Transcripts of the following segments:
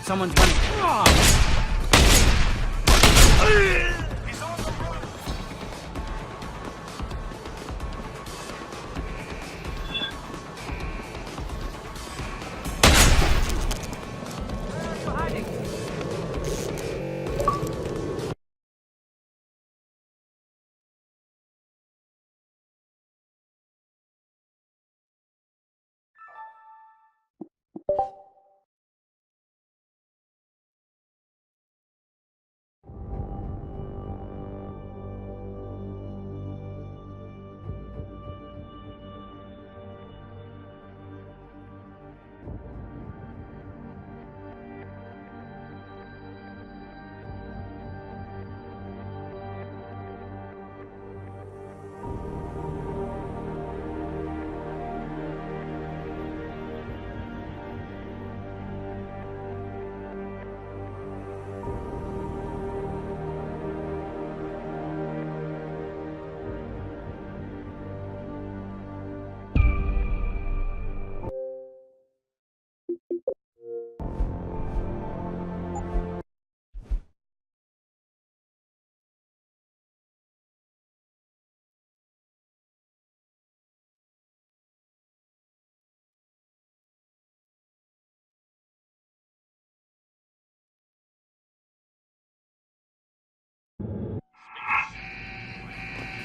Someone's running. He's on the run. Where are you hiding?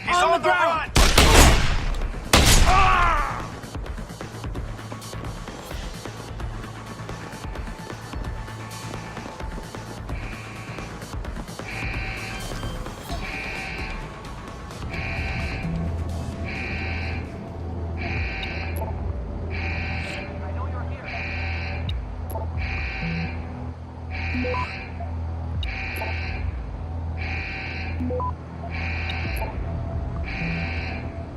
He's on the run. I know you're here.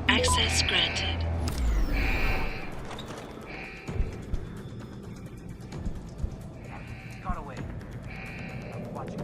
Access granted. Got away. I'm watching.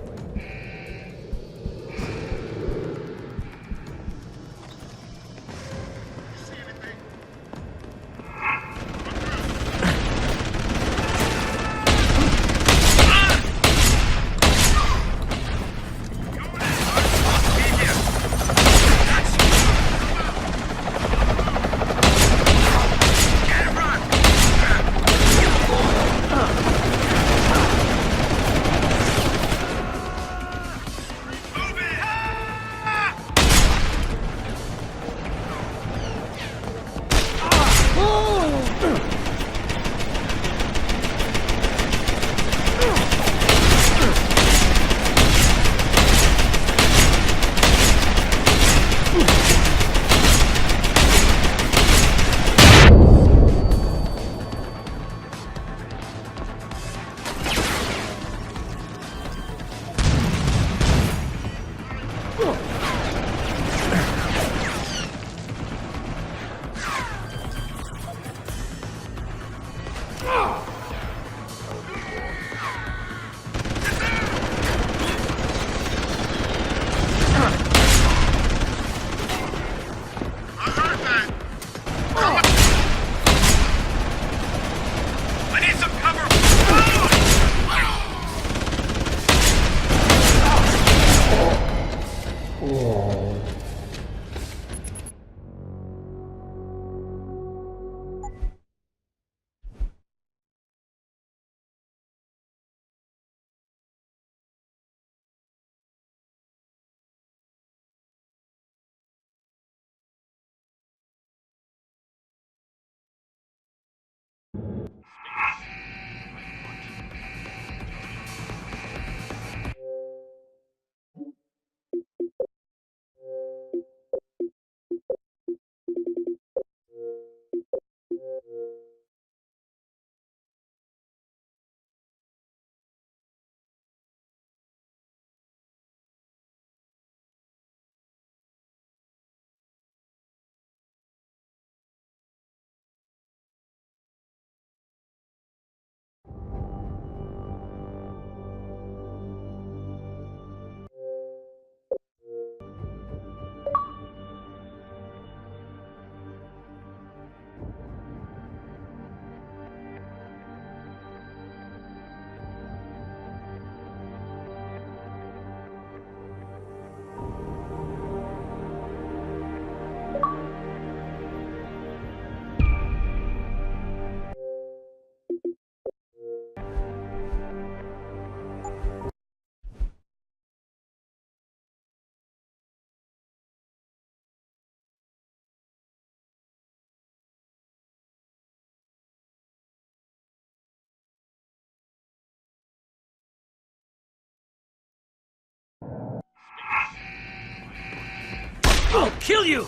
I'll kill you!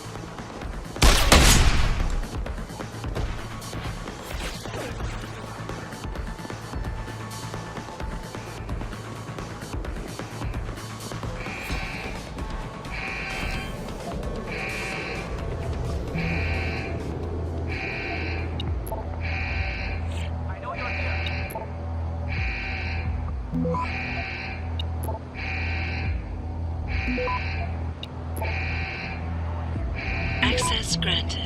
I know you're here. Access granted.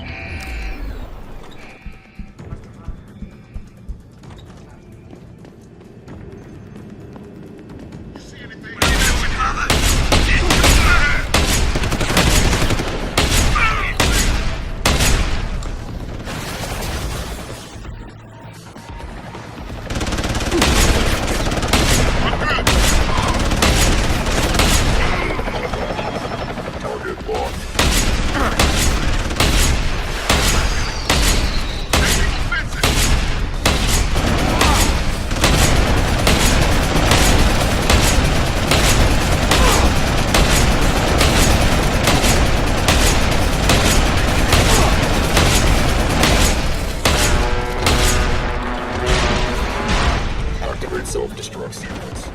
Activate self-destruct sequence.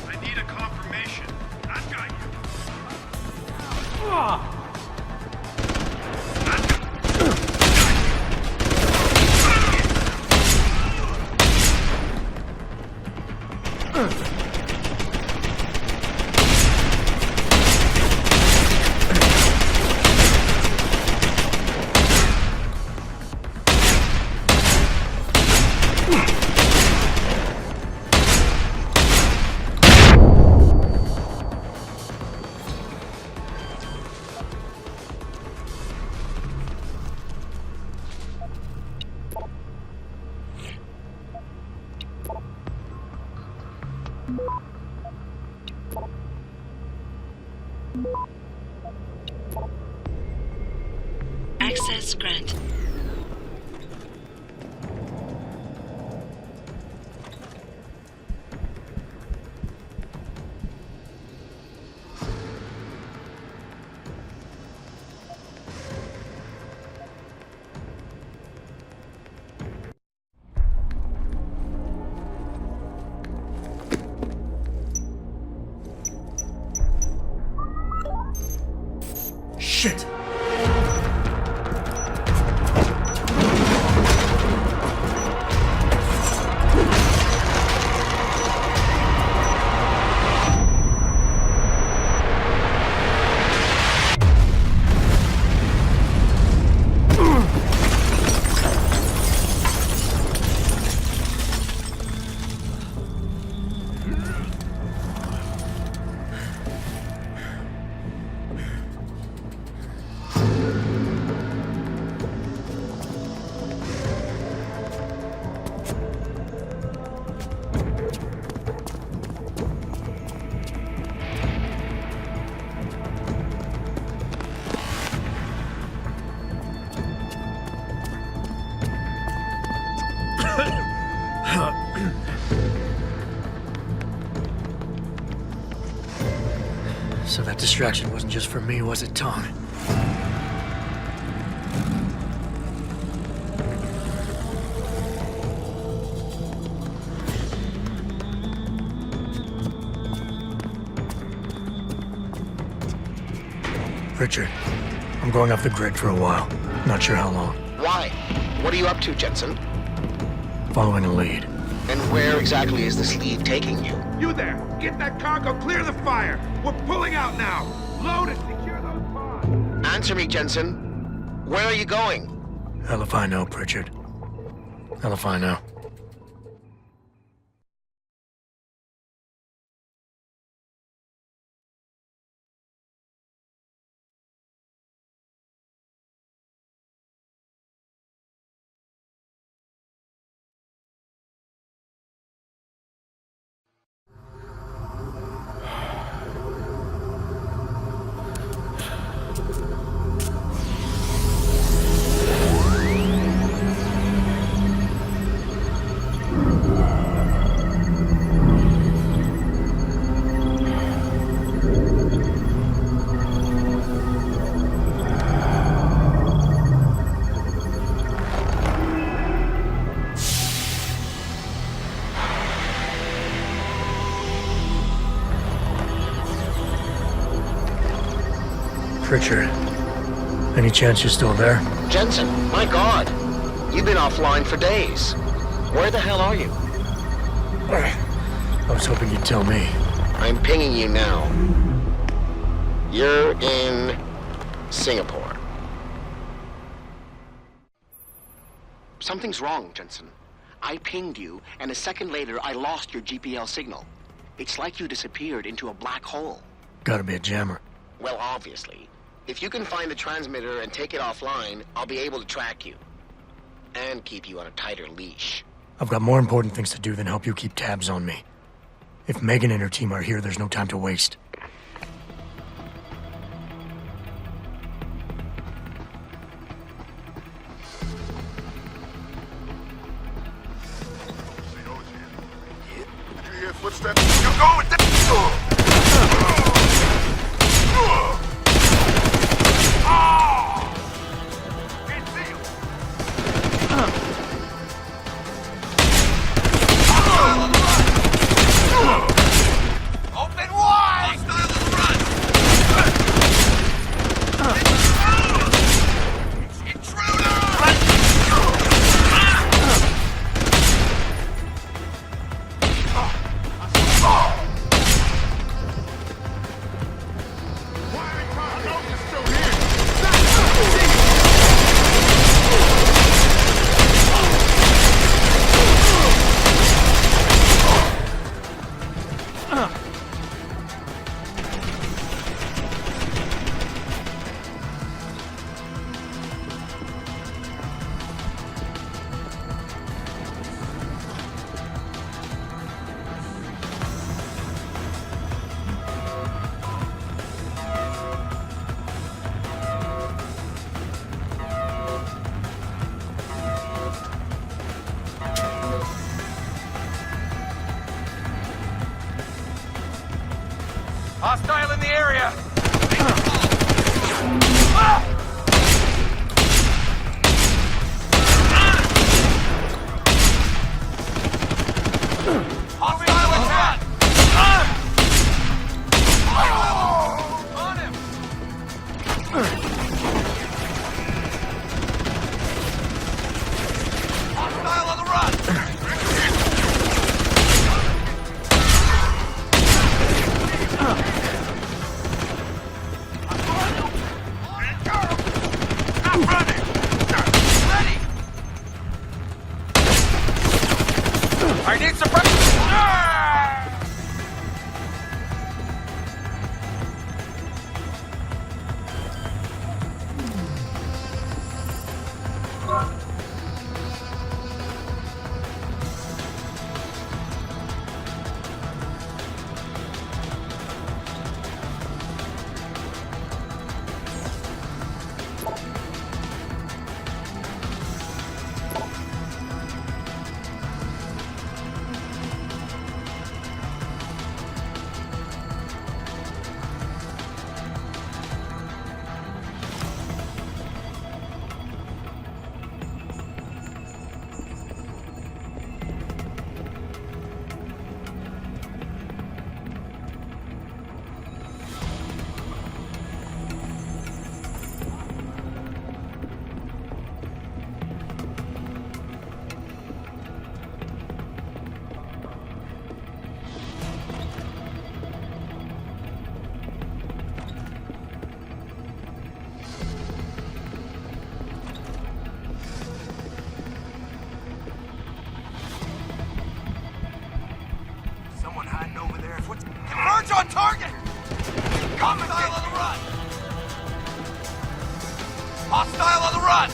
I need a confirmation. I've got you. Access granted. Shit! So that distraction wasn't just for me, was it, Tom? Richard, I'm going off the grid for a while. Not sure how long. Why? What are you up to, Jensen? Following a lead. And where exactly is this lead taking you? You there! Get that cargo, clear the fire! We're pulling out now! Load and secure those pods! Answer me, Jensen. Where are you going? Hell if I know, Pritchard. Hell if I know. Archer. Any chance you're still there? Jensen, my God. You've been offline for days. Where the hell are you? I was hoping you'd tell me. I'm pinging you now. You're in Singapore. Something's wrong, Jensen. I pinged you, and a second later, I lost your GPL signal. It's like you disappeared into a black hole. Gotta be a jammer. Well, obviously. If you can find the transmitter and take it offline, I'll be able to track you. And keep you on a tighter leash. I've got more important things to do than help you keep tabs on me. If Megan and her team are here, there's no time to waste. Did you hear footsteps? You go with that! Open wide! Hostile in the area! Hostile attack! On him! Hostile on the run! I need suppression! Someone hiding over there. Converge on target! Hostile on the run! Hostile on the run!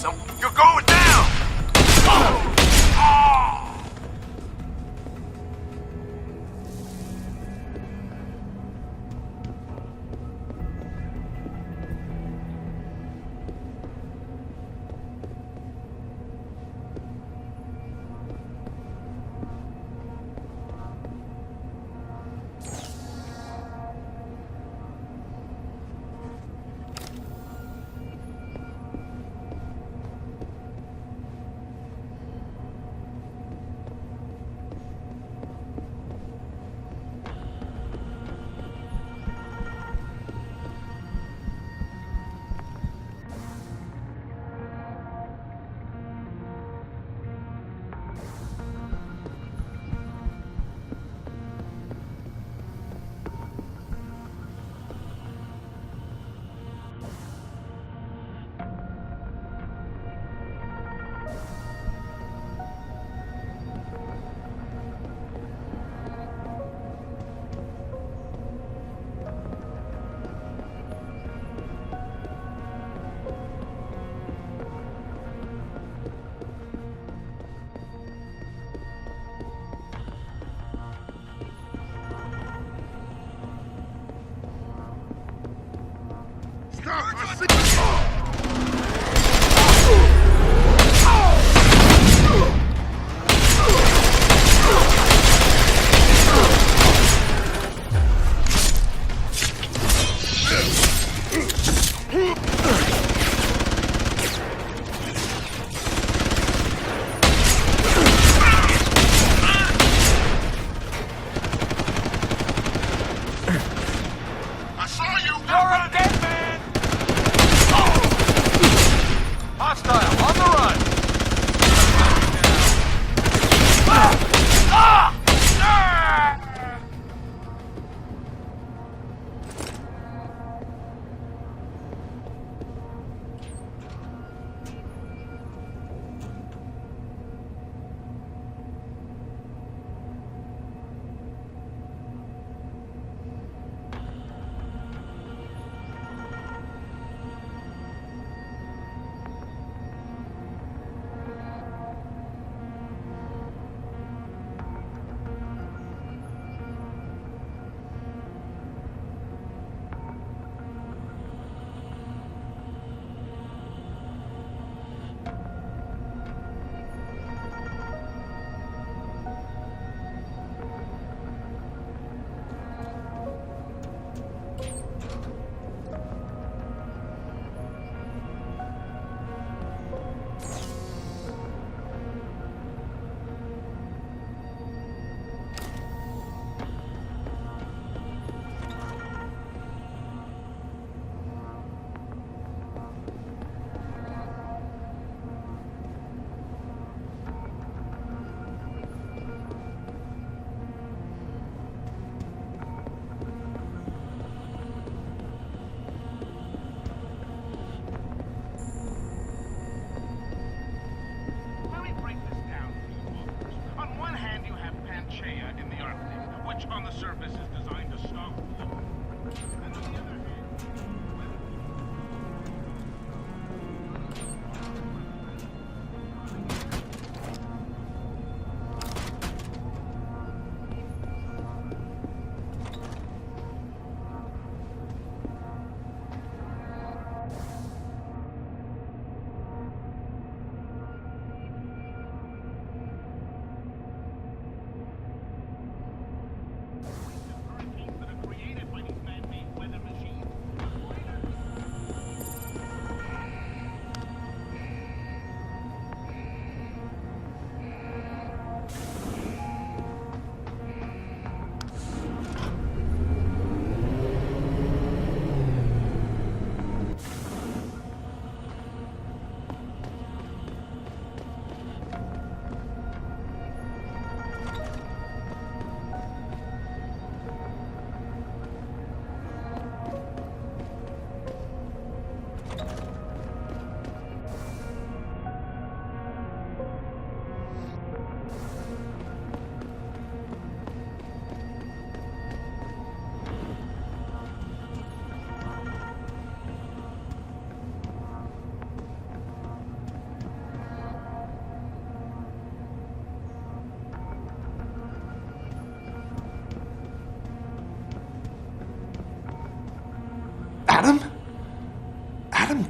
You're going down!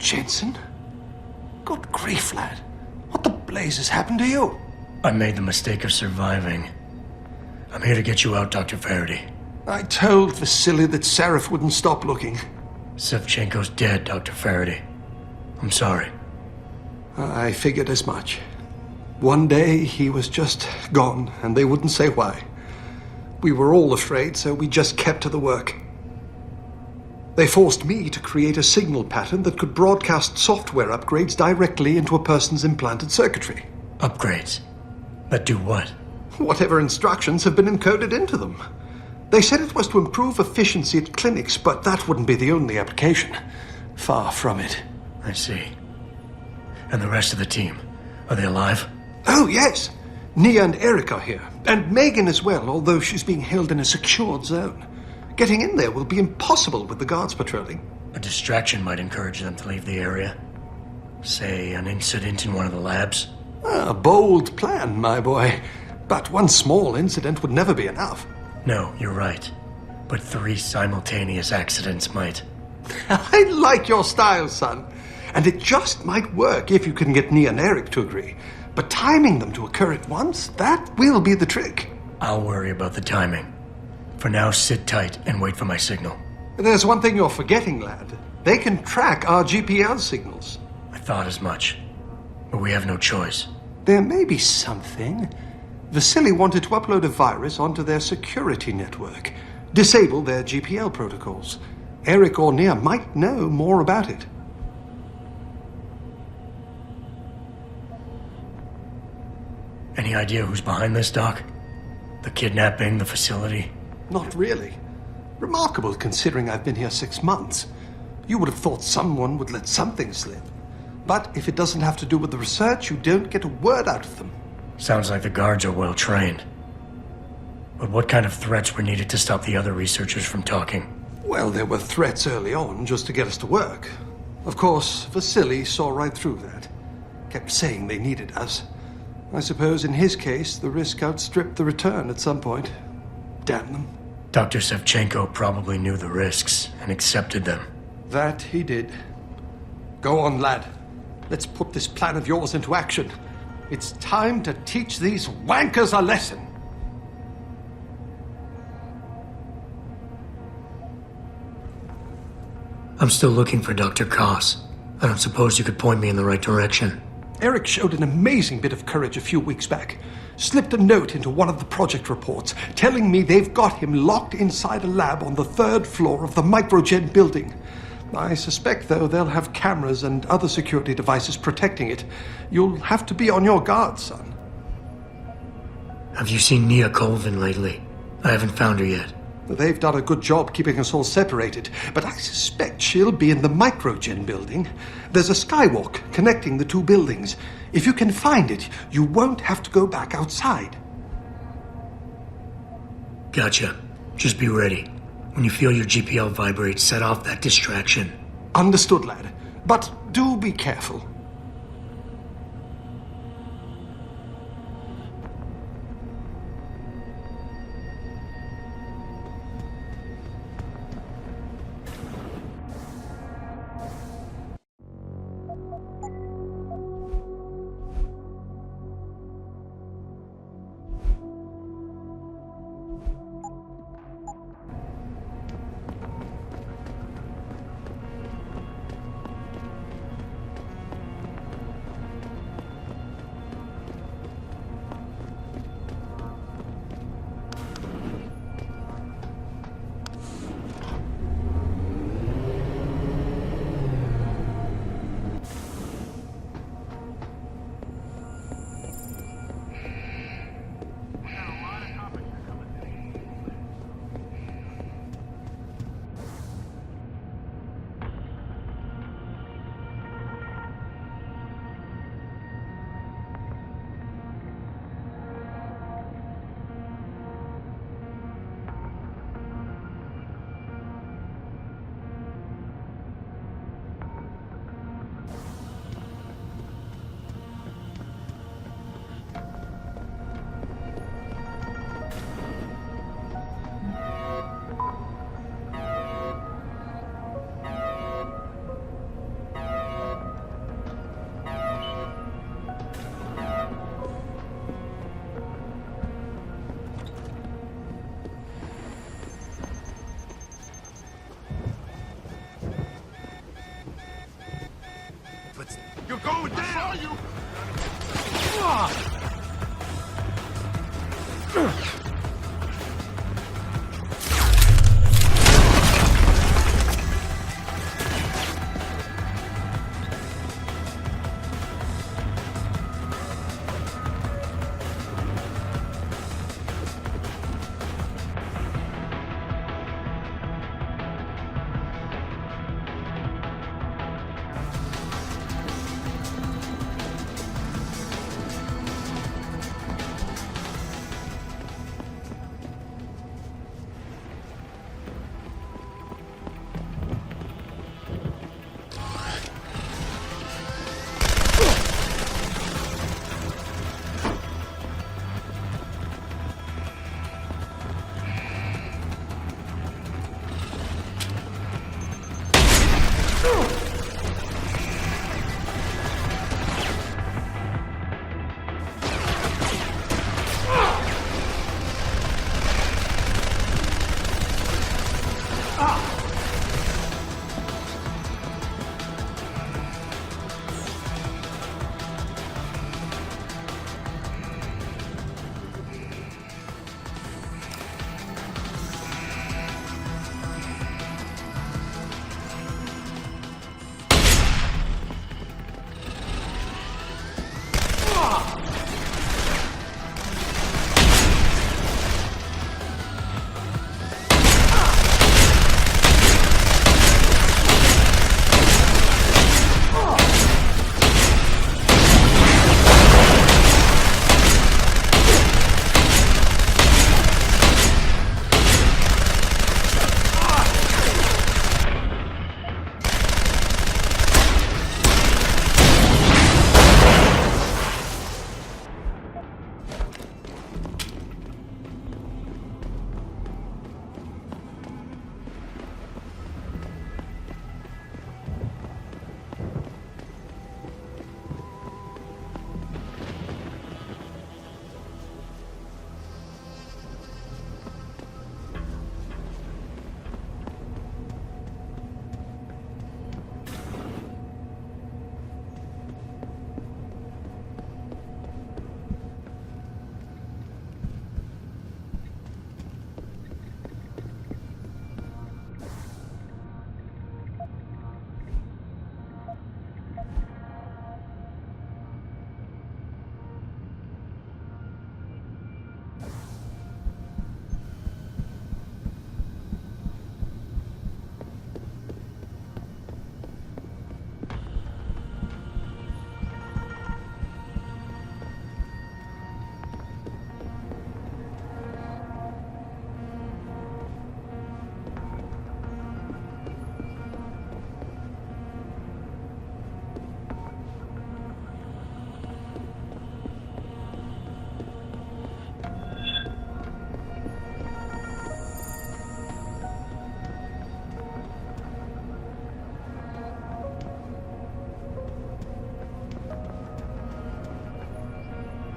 Jensen? Good grief, lad. What the blazes happened to you? I made the mistake of surviving. I'm here to get you out, Dr. Faraday. I told Vasily that Seraph wouldn't stop looking. Sevchenko's dead, Dr. Faraday. I'm sorry. I figured as much. One day he was just gone, and they wouldn't say why. We were all afraid, so we just kept to the work. They forced me to create a signal pattern that could broadcast software upgrades directly into a person's implanted circuitry. Upgrades? That do what? Whatever instructions have been encoded into them. They said it was to improve efficiency at clinics, but that wouldn't be the only application. Far from it. I see. And the rest of the team? Are they alive? Oh, yes. Nia and Eric are here. And Megan as well, although she's being held in a secured zone. Getting in there will be impossible with the guards patrolling. A distraction might encourage them to leave the area. Say, an incident in one of the labs? A bold plan, my boy. But one small incident would never be enough. No, you're right. But 3 simultaneous accidents might. I like your style, son. And it just might work if you can get Nia and Eric to agree. But timing them to occur at once, that will be the trick. I'll worry about the timing. For now, sit tight and wait for my signal. There's one thing you're forgetting, lad. They can track our GPL signals. I thought as much. But we have no choice. There may be something. Vasily wanted to upload a virus onto their security network, disable their GPL protocols. Eric or Nia might know more about it. Any idea who's behind this, Doc? The kidnapping, the facility? Not really. Remarkable considering I've been here 6 months. You would have thought someone would let something slip. But if it doesn't have to do with the research, you don't get a word out of them. Sounds like the guards are well trained. But what kind of threats were needed to stop the other researchers from talking? Well, there were threats early on just to get us to work. Of course, Vasily saw right through that. Kept saying they needed us. I suppose in his case, the risk outstripped the return at some point. Damn them. Dr. Sevchenko probably knew the risks and accepted them. That he did. Go on, lad. Let's put this plan of yours into action. It's time to teach these wankers a lesson. I'm still looking for Dr. Koss. I don't suppose you could point me in the right direction. Eric showed an amazing bit of courage a few weeks back. Slipped a note into one of the project reports, telling me they've got him locked inside a lab on the 3rd floor of the Microgen building. I suspect, though, they'll have cameras and other security devices protecting it. You'll have to be on your guard, son. Have you seen Nia Colvin lately? I haven't found her yet. They've done a good job keeping us all separated, but I suspect she'll be in the Microgen building. There's a skywalk connecting the 2 buildings. If you can find it, you won't have to go back outside. Gotcha. Just be ready. When you feel your GPL vibrate, set off that distraction. Understood, lad. But do be careful. Slow it down! You.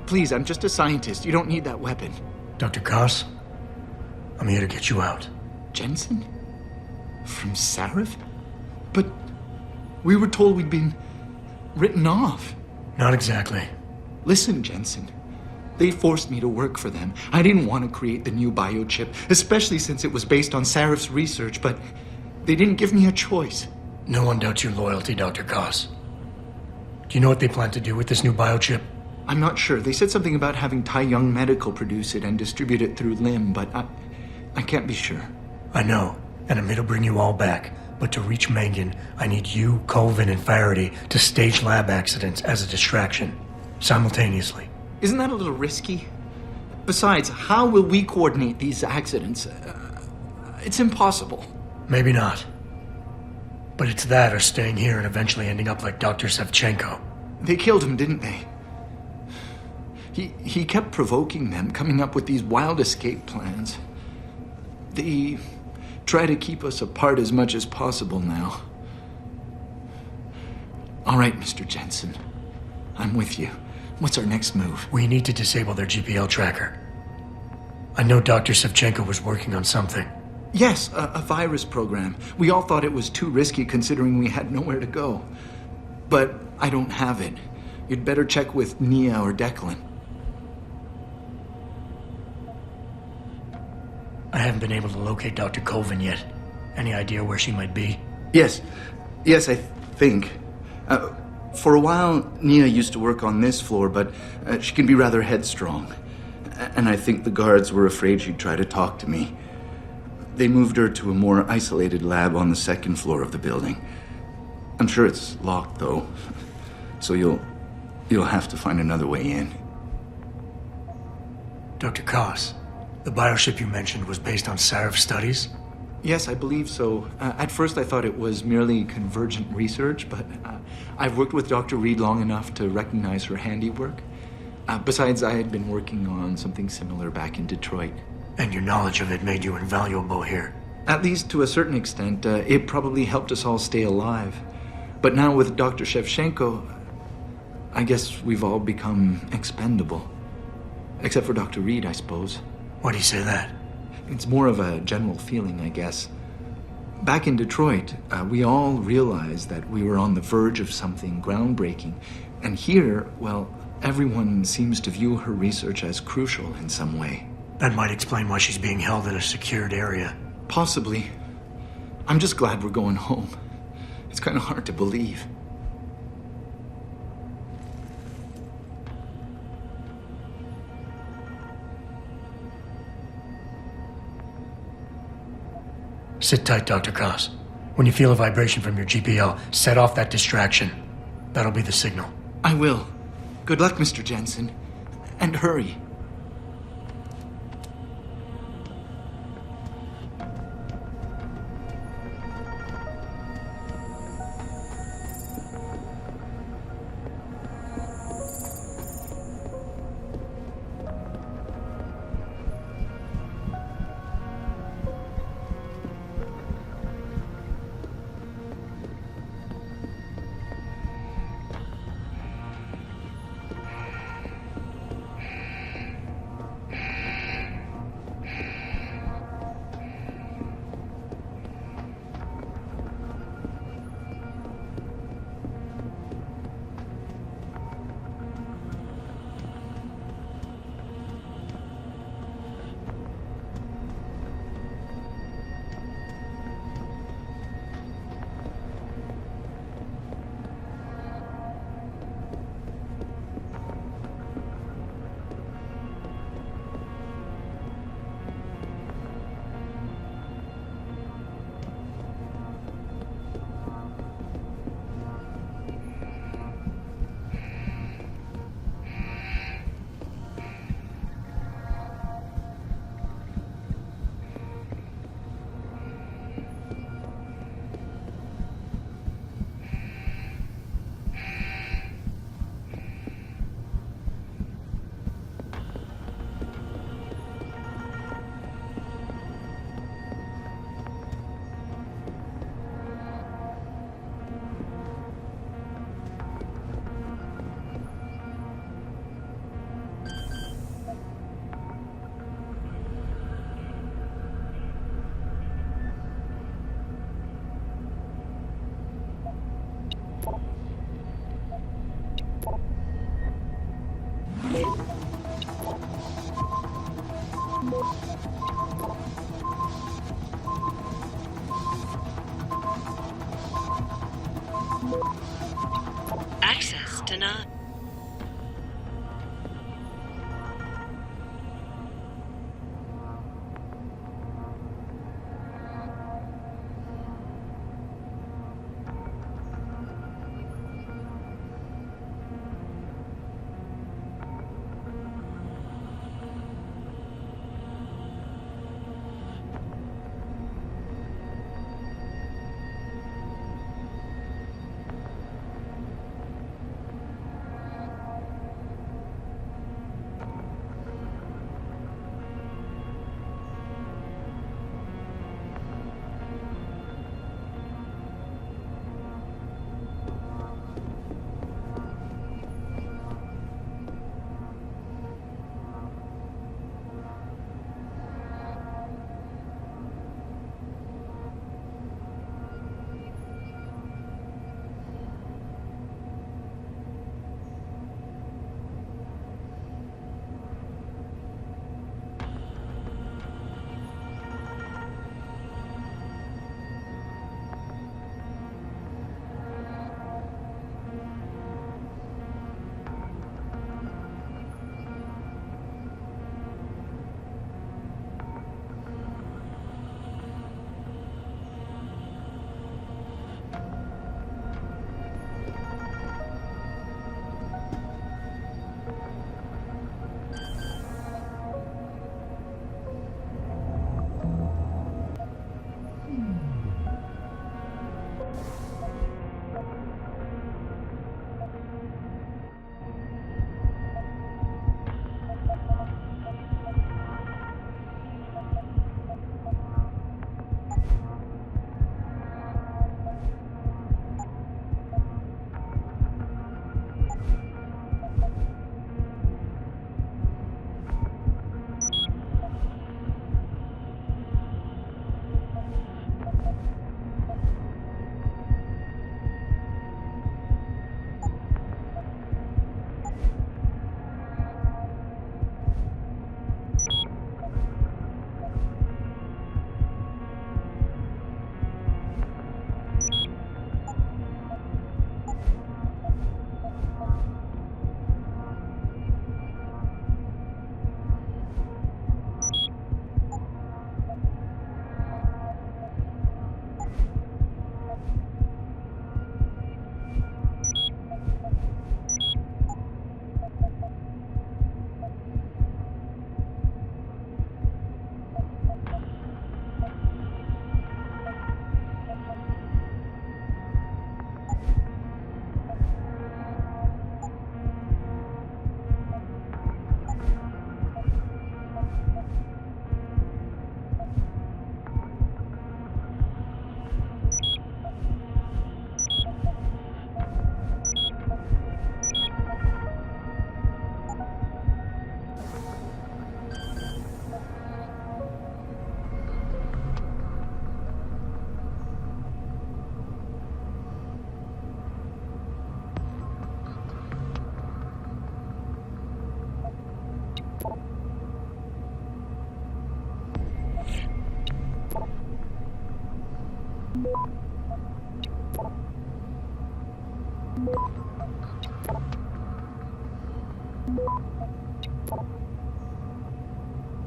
Please, I'm just a scientist. You don't need that weapon. Dr. Koss, I'm here to get you out. Jensen? From Sarif? But we were told we'd been written off. Not exactly. Listen, Jensen. They forced me to work for them. I didn't want to create the new biochip, especially since it was based on Sarif's research, but they didn't give me a choice. No one doubts your loyalty, Dr. Koss. Do you know what they plan to do with this new biochip? I'm not sure. They said something about having Tai Young Medical produce it and distribute it through LIM, but I can't be sure. I know, and it'll bring you all back. But to reach Mangan, I need you, Colvin, and Faraday to stage lab accidents as a distraction, simultaneously. Isn't that a little risky? Besides, how will we coordinate these accidents? It's impossible. Maybe not. But it's that or staying here and eventually ending up like Dr. Sevchenko. They killed him, didn't they? He kept provoking them, coming up with these wild escape plans. They try to keep us apart as much as possible now. All right, Mr. Jensen. I'm with you. What's our next move? We need to disable their GPL tracker. I know Dr. Sevchenko was working on something. Yes, a virus program. We all thought it was too risky considering we had nowhere to go. But I don't have it. You'd better check with Nia or Declan. I haven't been able to locate Dr. Colvin yet. Any idea where she might be? Yes, I think. For a while, Nia used to work on this floor, but she can be rather headstrong. And I think the guards were afraid she'd try to talk to me. They moved her to a more isolated lab on the second floor of the building. I'm sure it's locked, though. So you'll have to find another way in. Dr. Koss, the bioship you mentioned was based on Sarif's studies? Yes, I believe so. At first I thought it was merely convergent research, but I've worked with Dr. Reed long enough to recognize her handiwork. Besides, I had been working on something similar back in Detroit. And your knowledge of it made you invaluable here. At least to a certain extent, it probably helped us all stay alive. But now with Dr. Shevchenko, I guess we've all become expendable. Except for Dr. Reed, I suppose. Why do you say that? It's more of a general feeling, I guess. Back in Detroit, we all realized that we were on the verge of something groundbreaking. And here, well, everyone seems to view her research as crucial in some way. That might explain why she's being held in a secured area. Possibly. I'm just glad we're going home. It's kind of hard to believe. Sit tight, Dr. Koss. When you feel a vibration from your GPL, set off that distraction. That'll be the signal. I will. Good luck, Mr. Jensen. And hurry.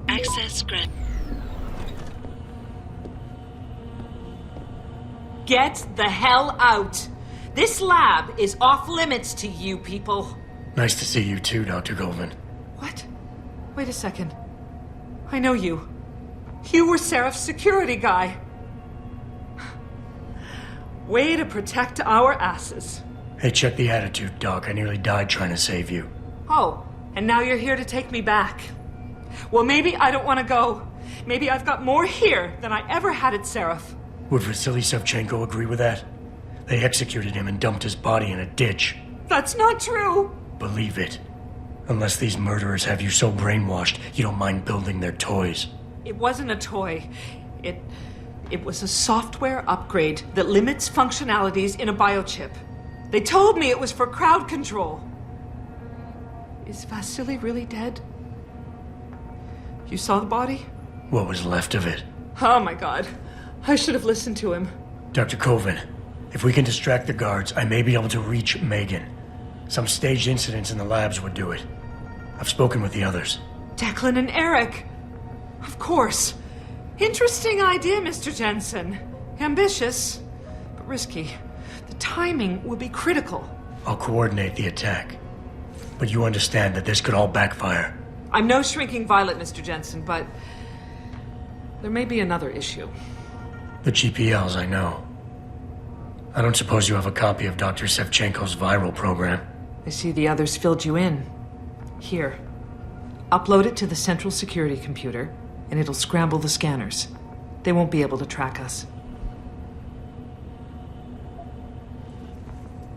Access granted. Get the hell out! This lab is off limits to you people. Nice to see you too, Dr. Goldman. What? Wait a second. I know you. You were Seraph's security guy. Way to protect our asses. Hey, check the attitude, Doc. I nearly died trying to save you. Oh, and now you're here to take me back. Well, maybe I don't want to go. Maybe I've got more here than I ever had at Seraph. Would Vasily Savchenko agree with that? They executed him and dumped his body in a ditch. That's not true. Believe it. Unless these murderers have you so brainwashed, you don't mind building their toys. It wasn't a toy. It was a software upgrade that limits functionalities in a biochip. They told me it was for crowd control. Is Vasily really dead? You saw the body? What was left of it? Oh my god. I should have listened to him. Dr. Colvin, if we can distract the guards, I may be able to reach Megan. Some staged incidents in the labs would do it. I've spoken with the others. Declan and Eric. Of course. Interesting idea, Mr. Jensen. Ambitious, but risky. The timing will be critical. I'll coordinate the attack. But you understand that this could all backfire. I'm no shrinking violet, Mr. Jensen, but there may be another issue. The GPLs, I know. I don't suppose you have a copy of Dr. Savchenko's viral program. I see the others filled you in. Here. Upload it to the central security computer, and it'll scramble the scanners. They won't be able to track us.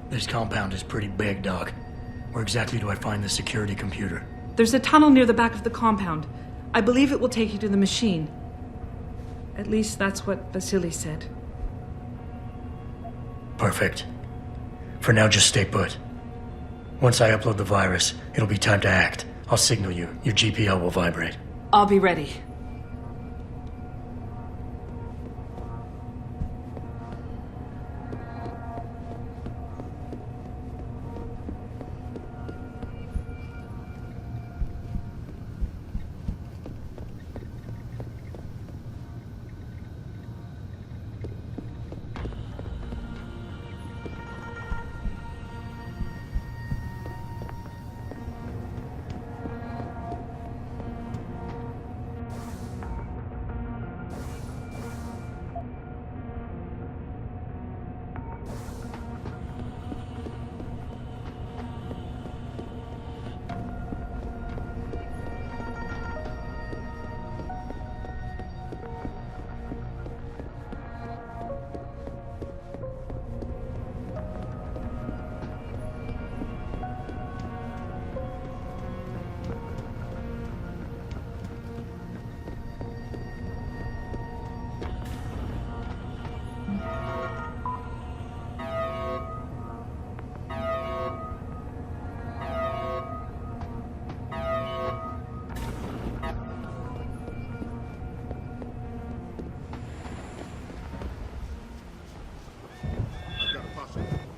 This compound is pretty big, Doc. Where exactly do I find the security computer? There's a tunnel near the back of the compound. I believe it will take you to the machine. At least that's what Vasily said. Perfect. For now, just stay put. Once I upload the virus, it'll be time to act. I'll signal you. Your GPL will vibrate. I'll be ready.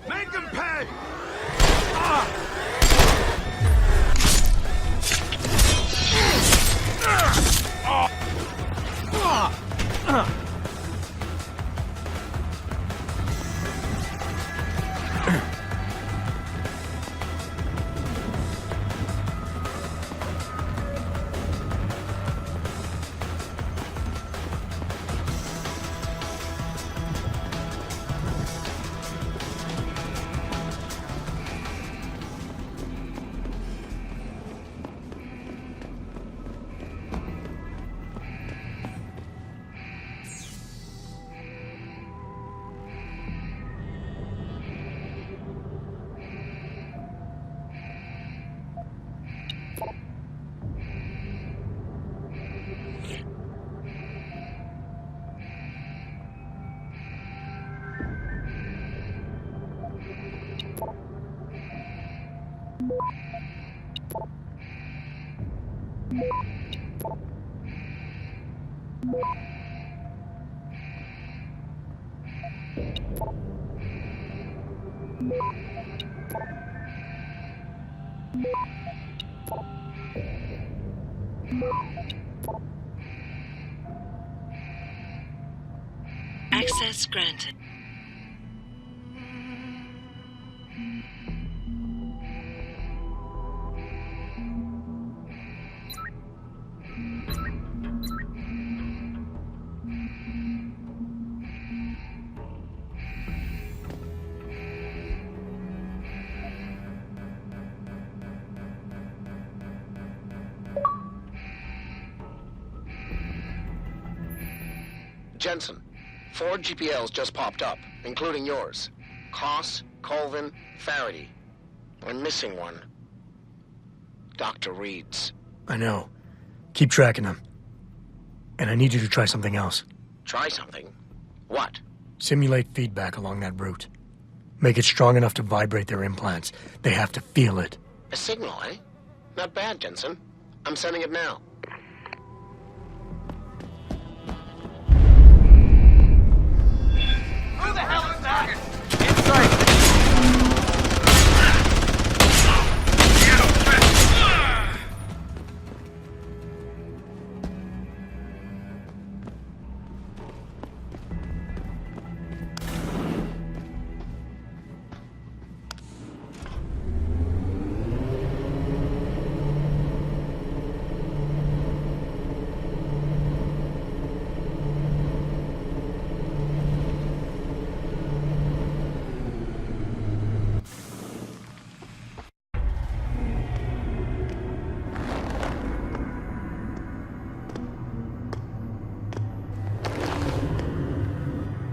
Make them pay! Access granted. Jensen, 4 GPLs just popped up, including yours. Koss, Colvin, Faraday. I'm missing one. Dr. Reed's. I know. Keep tracking them. And I need you to try something else. Try something? What? Simulate feedback along that route. Make it strong enough to vibrate their implants. They have to feel it. A signal, eh? Not bad, Jensen. I'm sending it now. Who the hell is that? Inside!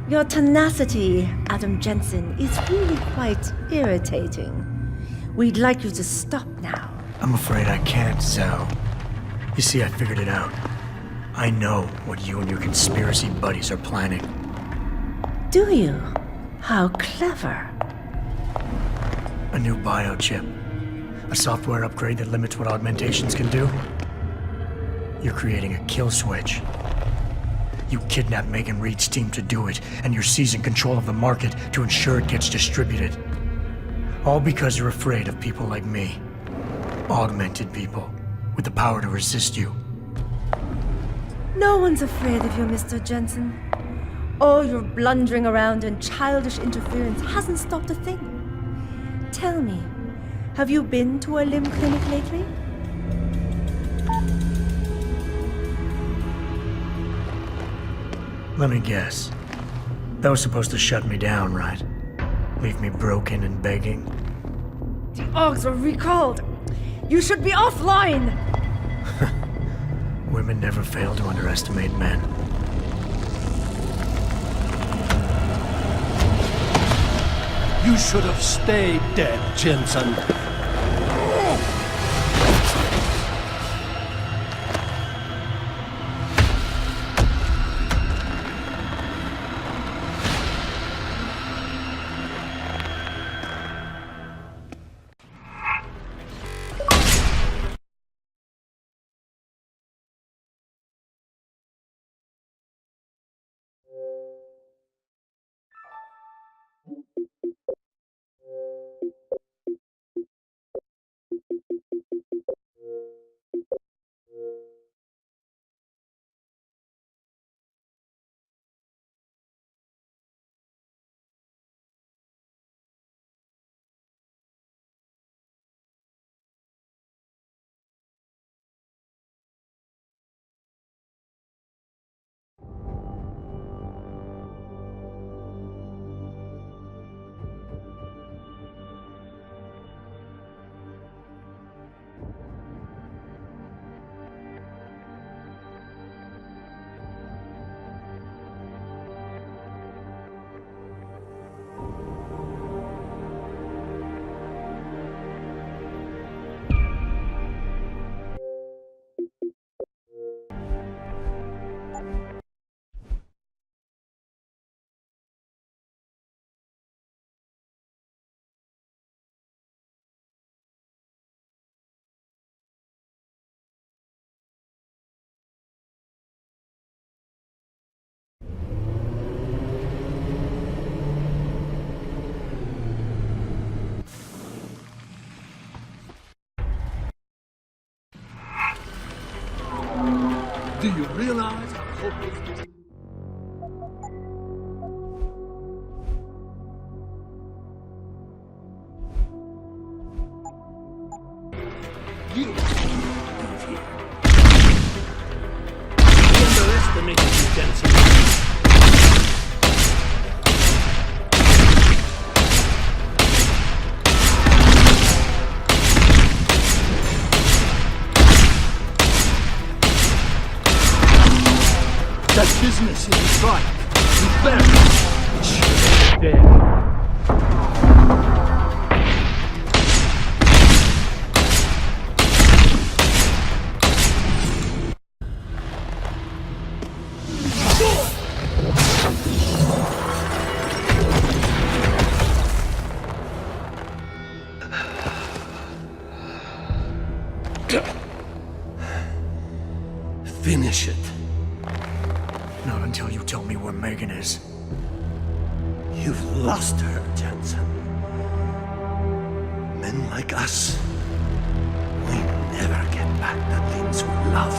Your tenacity, Adam Jensen, is really quite irritating. We'd like you to stop now. I'm afraid I can't, Zhao. You see, I figured it out. I know what you and your conspiracy buddies are planning. Do you? How clever. A new biochip. A software upgrade that limits what augmentations can do. You're creating a kill switch. You kidnapped Megan Reed's team to do it, and you're seizing control of the market to ensure it gets distributed. All because you're afraid of people like me. Augmented people, with the power to resist you. No one's afraid of you, Mr. Jensen. All your blundering around and childish interference hasn't stopped a thing. Tell me, have you been to a limb clinic lately? Let me guess. That was supposed to shut me down, right? Leave me broken and begging? The Augs are recalled. You should be offline! Women never fail to underestimate men. You should have stayed dead, Jensen. Do you realize how hopeless... You underestimated you, Jensen. That business isn't right. You better. It should have been dead. Finish it. Not until you tell me where Megan is. You've lost her, Jensen. Men like us, we never get back the things we love.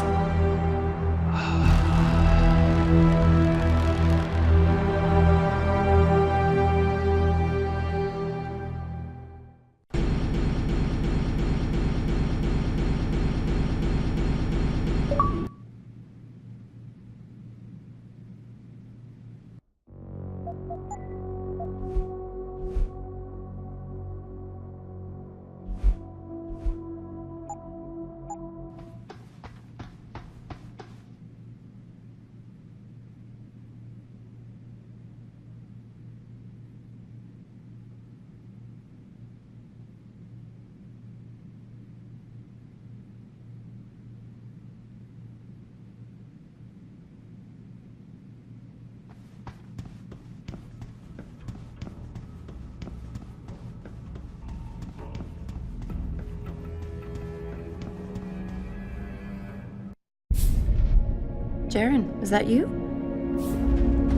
Jaren, is that you?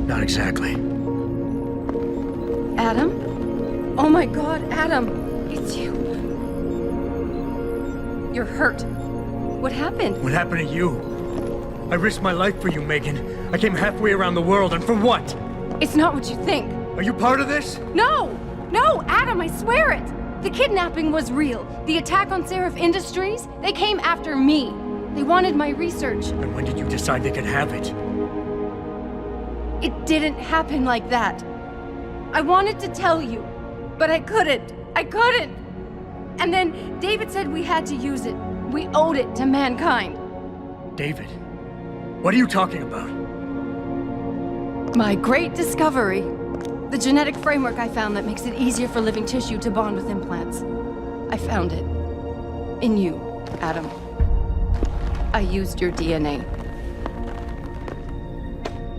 Not exactly. Adam? Oh my god, Adam! It's you. You're hurt. What happened? What happened to you? I risked my life for you, Megan. I came halfway around the world, and for what? It's not what you think. Are you part of this? No! No, Adam, I swear it! The kidnapping was real. The attack on Seraph Industries, they came after me. They wanted my research. And when did you decide they could have it? It didn't happen like that. I wanted to tell you, but I couldn't. I couldn't! And then David said we had to use it. We owed it to mankind. David? What are you talking about? My great discovery. The genetic framework I found that makes it easier for living tissue to bond with implants. I found it. In you, Adam. I used your DNA.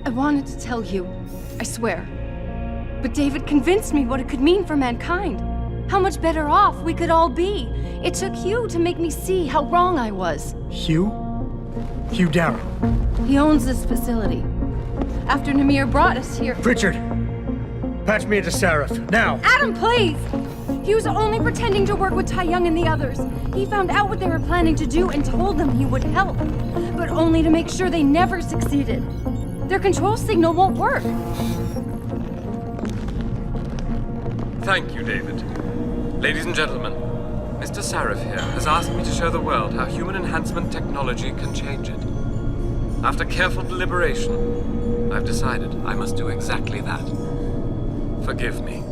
I wanted to tell you, I swear. But David convinced me what it could mean for mankind. How much better off we could all be. It took Hugh to make me see how wrong I was. Hugh? Hugh Darrow. He owns this facility. After Namir brought us here... Richard! Patch me into Seraph, now! Adam, please! He was only pretending to work with Tai Young and the others. He found out what they were planning to do and told them he would help. But only to make sure they never succeeded. Their control signal won't work. Thank you, David. Ladies and gentlemen, Mr. Seraph here has asked me to show the world how human enhancement technology can change it. After careful deliberation, I've decided I must do exactly that. Forgive me.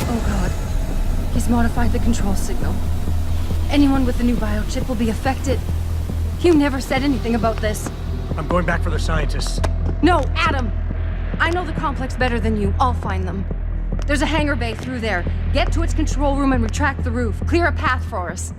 Oh god. He's modified the control signal. Anyone with the new biochip will be affected. Hugh never said anything about this. I'm going back for the scientists. No, Adam! I know the complex better than you. I'll find them. There's a hangar bay through there. Get to its control room and retract the roof. Clear a path for us.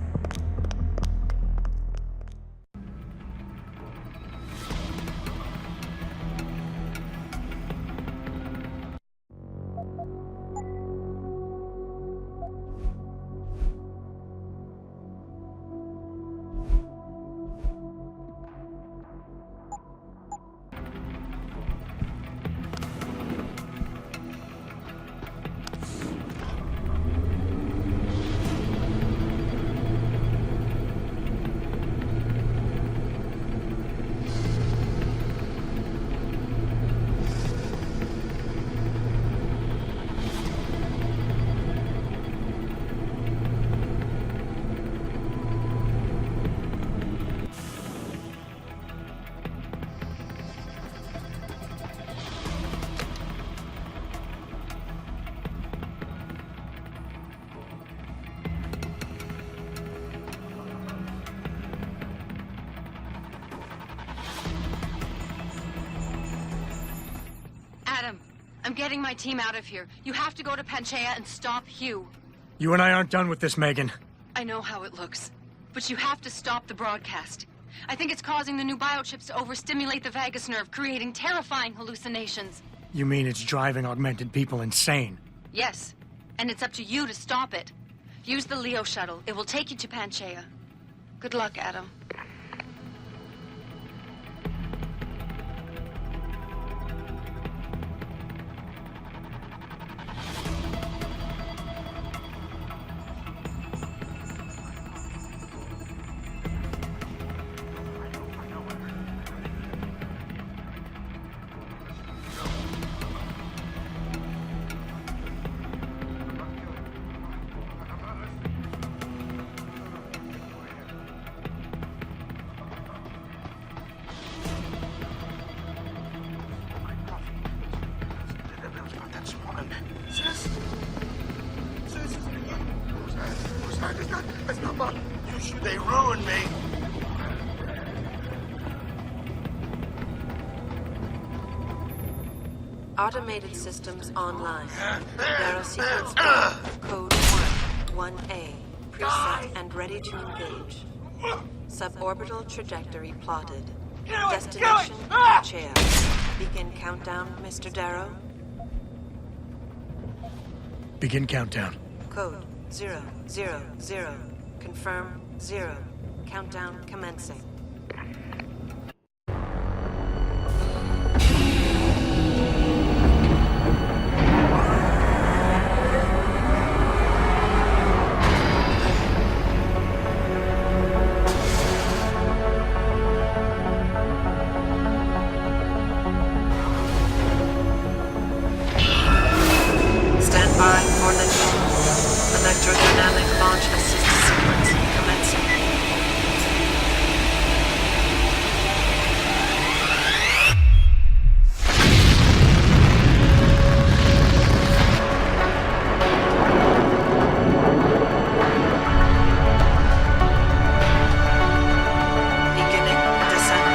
I'm getting my team out of here. You have to go to Panchaea and stop Hugh. You and I aren't done with this, Megan. I know how it looks, but you have to stop the broadcast. I think it's causing the new biochips to overstimulate the vagus nerve, creating terrifying hallucinations. You mean it's driving augmented people insane? Yes, and it's up to you to stop it. Use the Leo shuttle. It will take you to Panchaea. Good luck, Adam. It's not mine. They ruined me. Automated systems online. Narrow sequence code 1A. Preset and ready to engage. Suborbital trajectory plotted. Destination Panchaea. Begin countdown, Mr. Darrow. Begin countdown. Code 000. Confirm 0. Countdown commencing. Stand by for the electrodynamic launch assist sequence commencing. Beginning descent.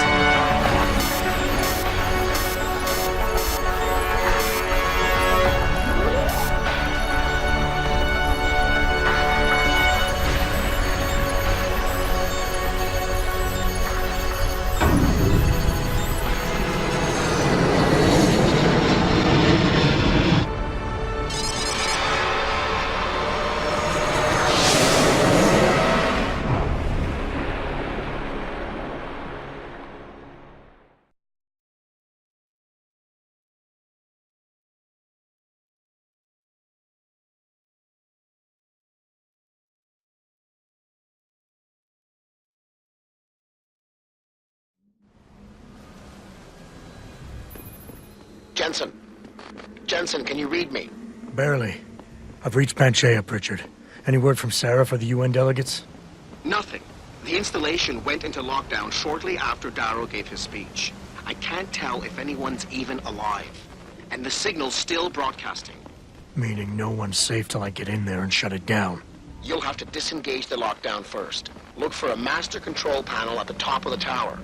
Jensen. Jensen, can you read me? Barely. I've reached Panchaea, Pritchard. Any word from Sarah for the UN delegates? Nothing. The installation went into lockdown shortly after Darrow gave his speech. I can't tell if anyone's even alive. And the signal's still broadcasting. Meaning no one's safe till I get in there and shut it down. You'll have to disengage the lockdown first. Look for a master control panel at the top of the tower.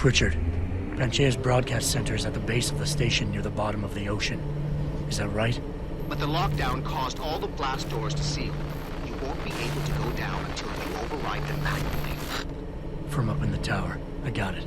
Richard, Panchea's broadcast center is at the base of the station near the bottom of the ocean. Is that right? But the lockdown caused all the blast doors to seal. You won't be able to go down until you override them manually. From up in the tower. I got it.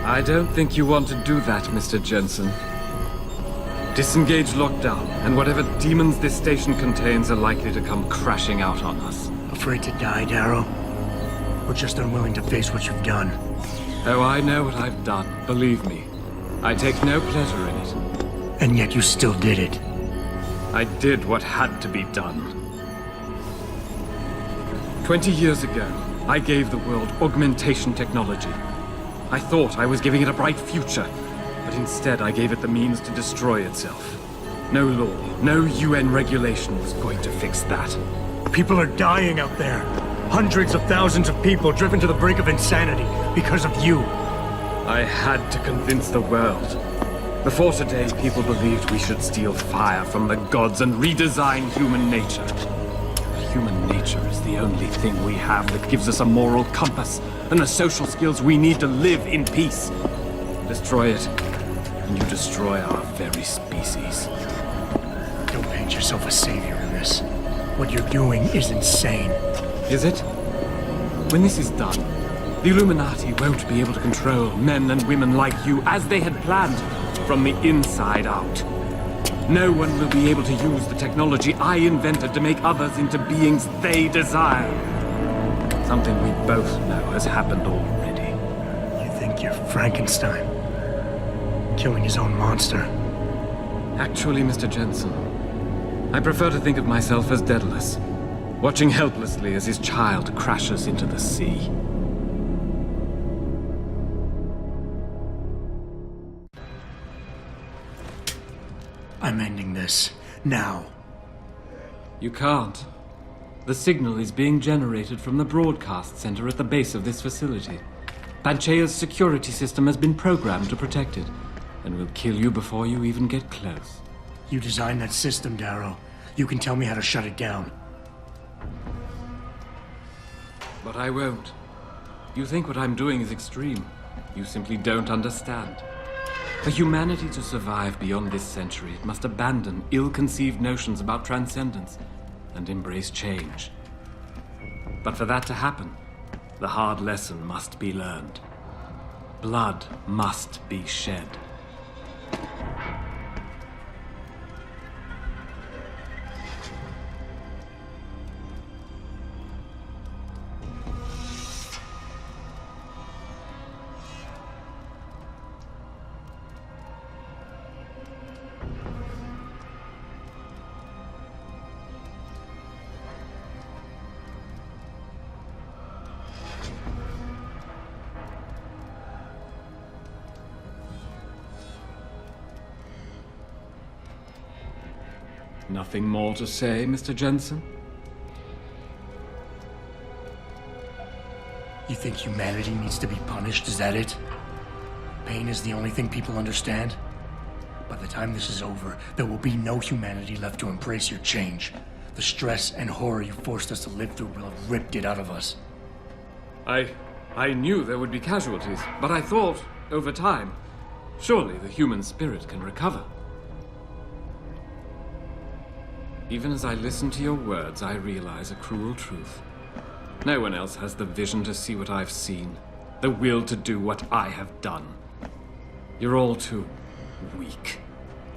I don't think you want to do that, Mr. Jensen. Disengage lockdown, and whatever demons this station contains are likely to come crashing out on us. Afraid to die, Darrow? Or just unwilling to face what you've done? Oh, I know what I've done, believe me. I take no pleasure in it. And yet you still did it. I did what had to be done. 20 years ago, I gave the world augmentation technology. I thought I was giving it a bright future, but instead I gave it the means to destroy itself. No law, no UN regulation was going to fix that. People are dying out there. Hundreds of thousands of people driven to the brink of insanity because of you. I had to convince the world. Before today, people believed we should steal fire from the gods and redesign human nature. Human nature is the only thing we have that gives us a moral compass and the social skills we need to live in peace. Destroy it, and you destroy our very species. Don't paint yourself a savior in this. What you're doing is insane. Is it? When this is done, the Illuminati won't be able to control men and women like you as they had planned, from the inside out. No one will be able to use the technology I invented to make others into beings they desire. Something we both know has happened already. You think you're Frankenstein? Killing his own monster? Actually, Mr. Jensen, I prefer to think of myself as Daedalus, watching helplessly as his child crashes into the sea. I'm ending this. Now. You can't. The signal is being generated from the broadcast center at the base of this facility. Panchea's security system has been programmed to protect it, and will kill you before you even get close. You designed that system, Darrow. You can tell me how to shut it down. But I won't. You think what I'm doing is extreme. You simply don't understand. For humanity to survive beyond this century, it must abandon ill-conceived notions about transcendence. and embrace change. But for that to happen, the hard lesson must be learned. Blood must be shed. Nothing more to say, Mr. Jensen? You think humanity needs to be punished? Is that it? Pain is the only thing people understand? By the time this is over, there will be no humanity left to embrace your change. The stress and horror you forced us to live through will have ripped it out of us. I knew there would be casualties, but I thought, over time, surely the human spirit can recover. Even as I listen to your words, I realize a cruel truth. No one else has the vision to see what I've seen, the will to do what I have done. You're all too weak,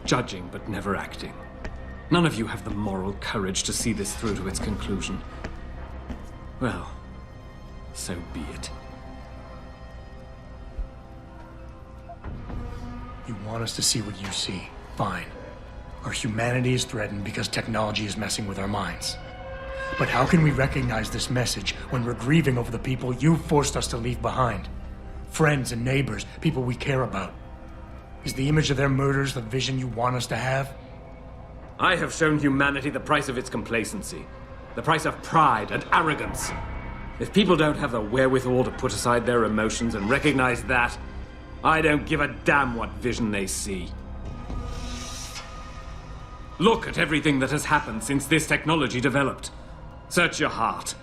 judging but never acting. None of you have the moral courage to see this through to its conclusion. Well, so be it. You want us to see what you see. Fine. Our humanity is threatened because technology is messing with our minds. But how can we recognize this message when we're grieving over the people you forced us to leave behind? Friends and neighbors, people we care about. Is the image of their murders the vision you want us to have? I have shown humanity the price of its complacency, the price of pride and arrogance. If people don't have the wherewithal to put aside their emotions and recognize that, I don't give a damn what vision they see. Look at everything that has happened since this technology developed. Search your heart.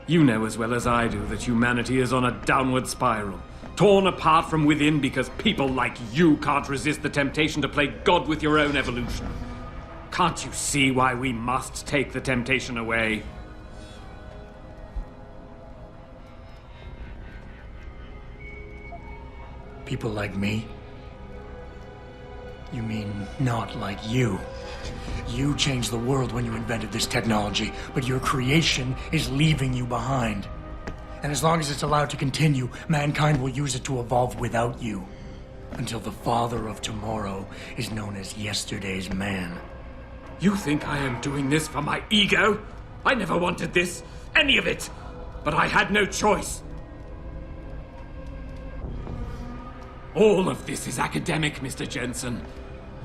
You know as well as I do that humanity is on a downward spiral, torn apart from within because people like you can't resist the temptation to play God with your own evolution. Can't you see why we must take the temptation away? People like me? You mean not like you? You changed the world when you invented this technology, but your creation is leaving you behind. And as long as it's allowed to continue, mankind will use it to evolve without you. Until the father of tomorrow is known as yesterday's man. You think I am doing this for my ego? I never wanted this, any of it. But I had no choice. All of this is academic, Mr. Jensen.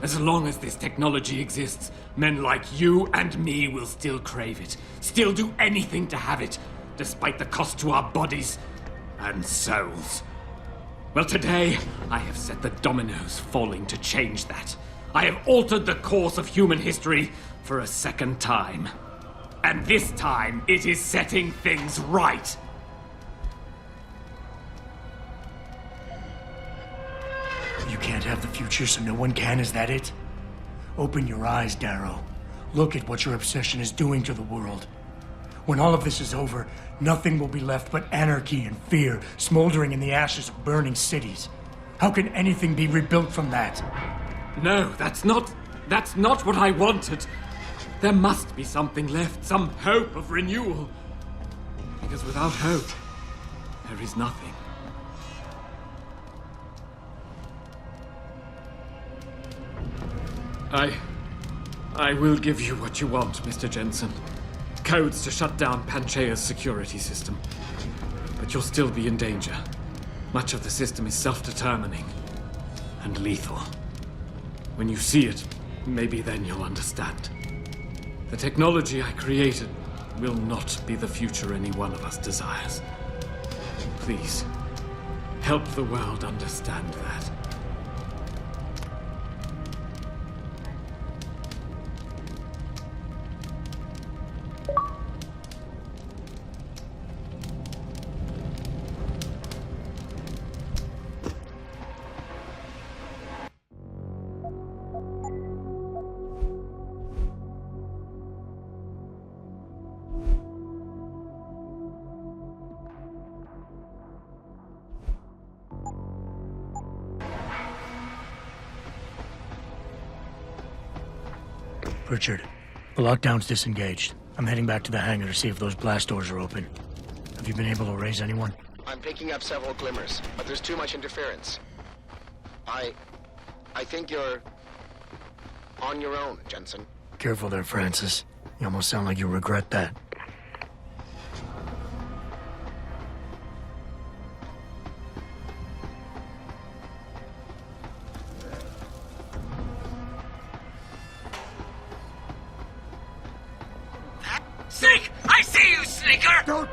As long as this technology exists, men like you and me will still crave it, still do anything to have it, despite the cost to our bodies and souls. Well, today, I have set the dominoes falling to change that. I have altered the course of human history for a second time. And this time, it is setting things right. You can't have the future, so no one can, is that it? Open your eyes, Darrow. Look at what your obsession is doing to the world. When all of this is over, nothing will be left but anarchy and fear, smoldering in the ashes of burning cities. How can anything be rebuilt from that? No, that's not what I wanted. There must be something left, some hope of renewal. Because without hope, there is nothing. I will give you what you want, Mr. Jensen. Codes to shut down Panchaea's security system. But you'll still be in danger. Much of the system is self-determining and lethal. When you see it, maybe then you'll understand. The technology I created will not be the future any one of us desires. Please, help the world understand that. Richard, the lockdown's disengaged. I'm heading back to the hangar to see if those blast doors are open. Have you been able to raise anyone? I'm picking up several glimmers, but there's too much interference. I think you're on your own, Jensen. Careful there, Francis. You almost sound like you regret that. Snake! I see you, Sneaker! Don't.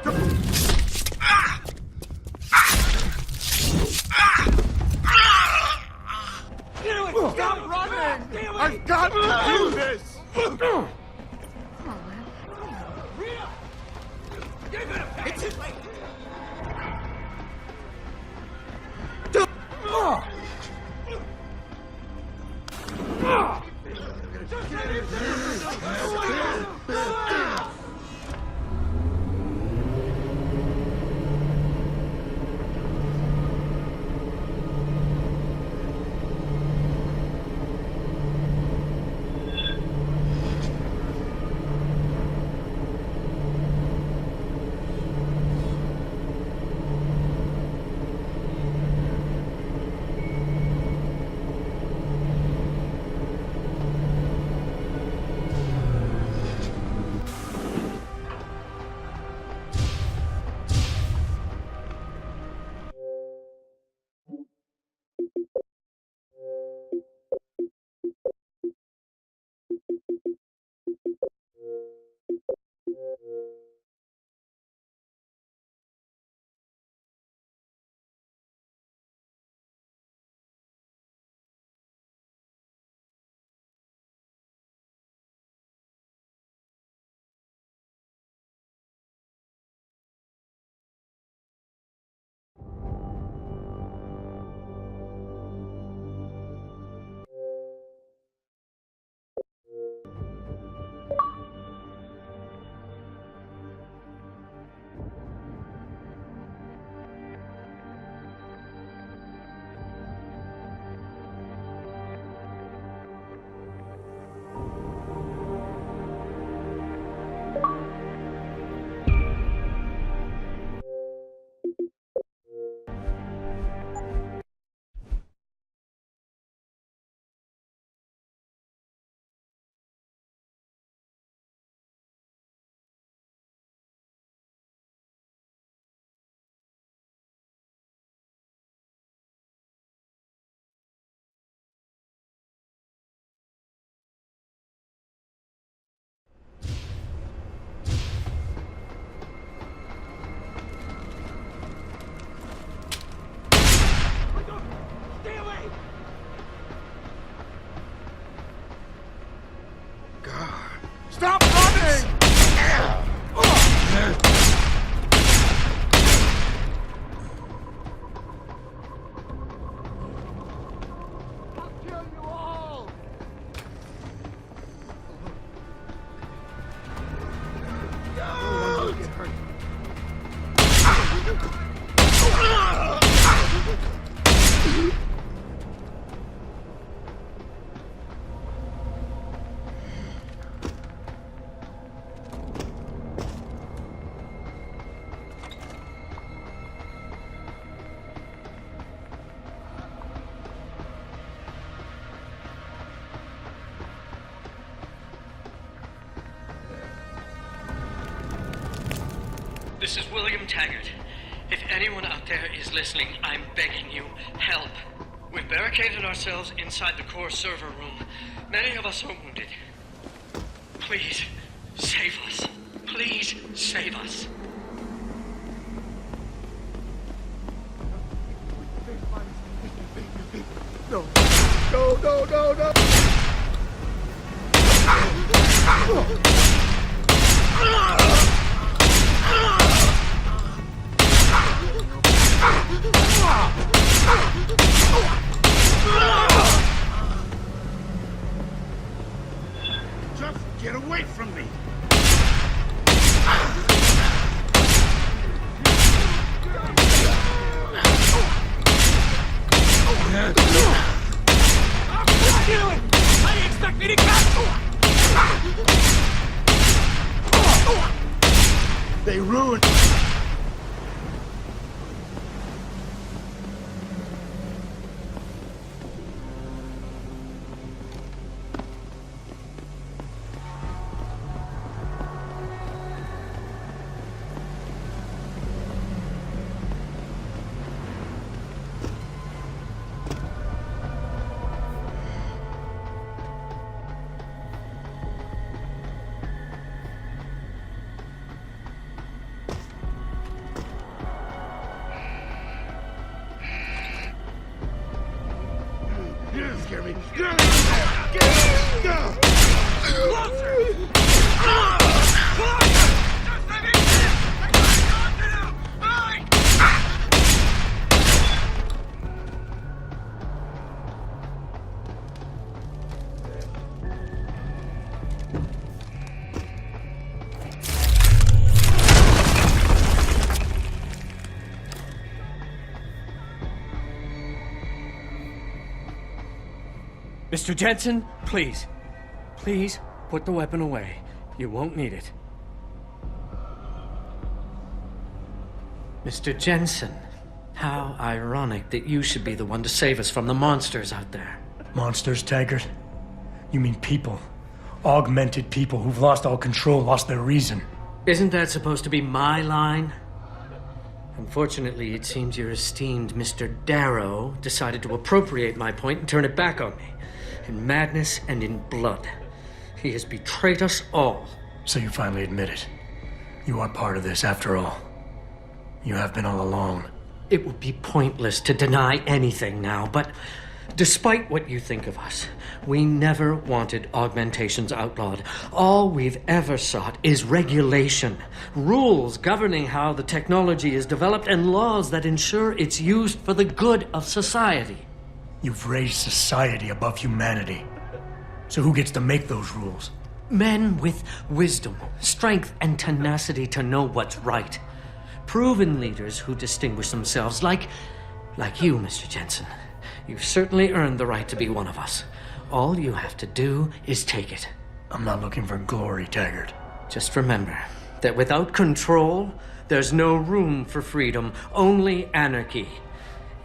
Stop running! I've got to do this! It's too late! Stop running! I'll kill you all! This is William Taggart. If anyone out there is listening, I'm begging you, help. We've barricaded ourselves inside the core server room. Many of us are wounded. Please, save us. Please, save us. No, no, no, no, no! Just get away from me! How do you expect me to catch? They ruined... You didn't scare me. Mr. Jensen, please. Please, put the weapon away. You won't need it. Mr. Jensen, how ironic that you should be the one to save us from the monsters out there. Monsters, Taggart? You mean people. Augmented people who've lost all control, lost their reason. Isn't that supposed to be my line? Unfortunately, it seems your esteemed Mr. Darrow decided to appropriate my point and turn it back on me. In madness and in blood. He has betrayed us all. So you finally admit it. You are part of this, after all. You have been all along. It would be pointless to deny anything now, but despite what you think of us, we never wanted augmentations outlawed. All we've ever sought is regulation. Rules governing how the technology is developed and laws that ensure it's used for the good of society. You've raised society above humanity. So who gets to make those rules? Men with wisdom, strength, and tenacity to know what's right. Proven leaders who distinguish themselves like you, Mr. Jensen. You've certainly earned the right to be one of us. All you have to do is take it. I'm not looking for glory, Taggart. Just remember that without control, there's no room for freedom, only anarchy.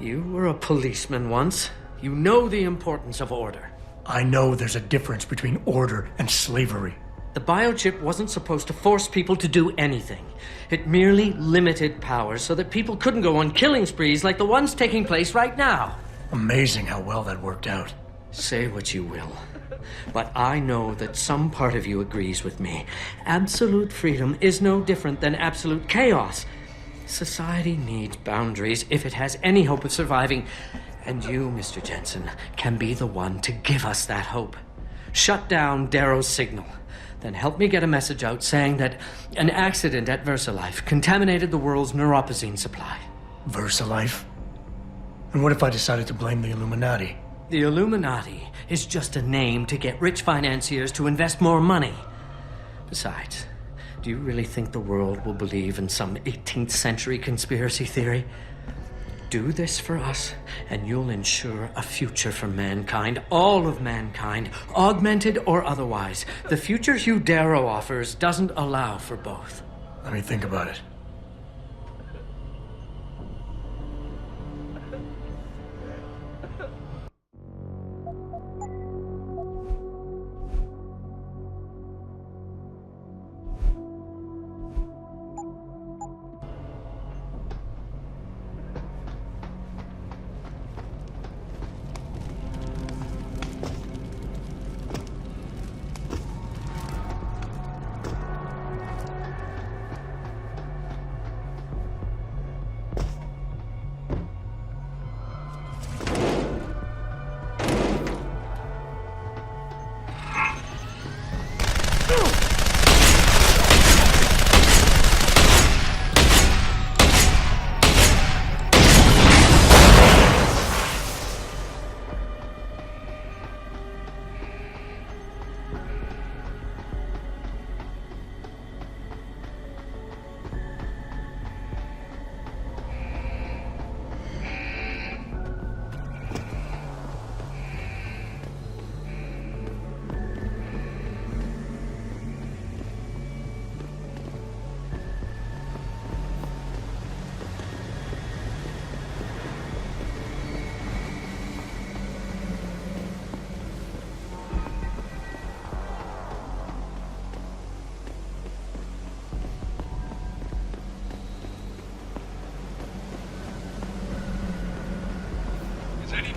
You were a policeman once. You know the importance of order. I know there's a difference between order and slavery. The biochip wasn't supposed to force people to do anything. It merely limited powers so that people couldn't go on killing sprees like the ones taking place right now. Amazing how well that worked out. Say what you will, but I know that some part of you agrees with me. Absolute freedom is no different than absolute chaos. Society needs boundaries if it has any hope of surviving. And you, Mr. Jensen, can be the one to give us that hope. Shut down Darrow's signal. Then help me get a message out saying that an accident at VIII contaminated the world's neuropozyne supply. VIII? And what if I decided to blame the Illuminati? The Illuminati is just a name to get rich financiers to invest more money. Besides, do you really think the world will believe in some 18th century conspiracy theory? Do this for us, and you'll ensure a future for mankind, all of mankind, augmented or otherwise. The future Hugh Darrow offers doesn't allow for both. Let me think about it.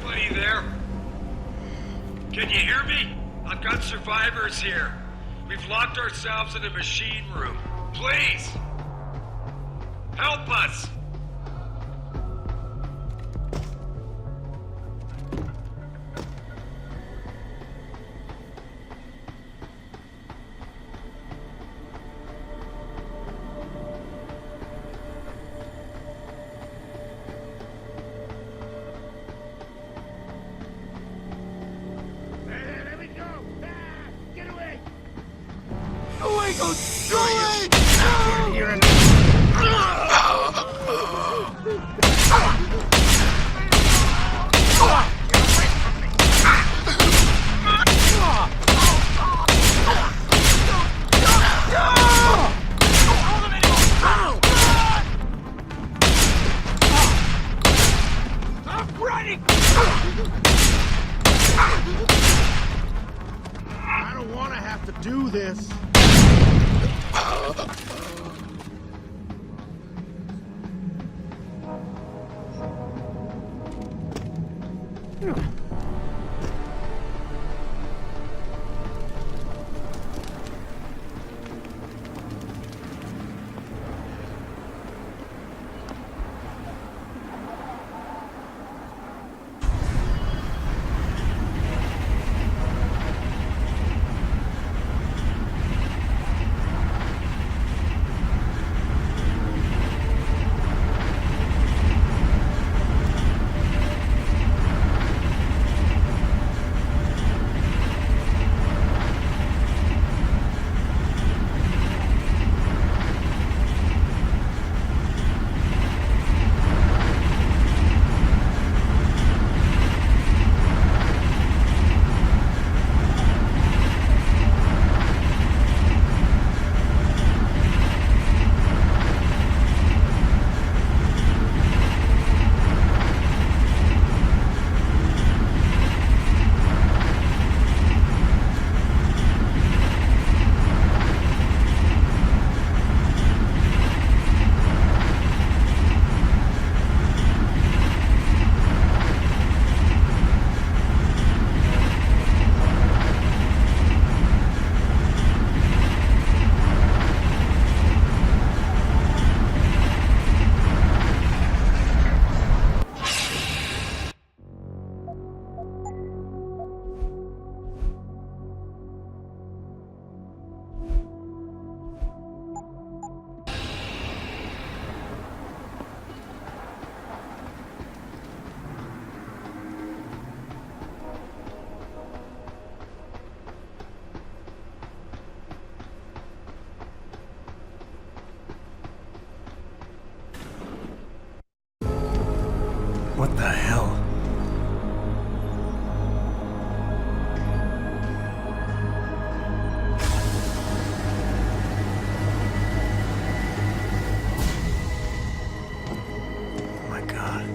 Anybody there? Can you hear me? I've got survivors here. We've locked ourselves in a machine room. Please! Help us! I don't want to have to do this. What the hell? Oh my God.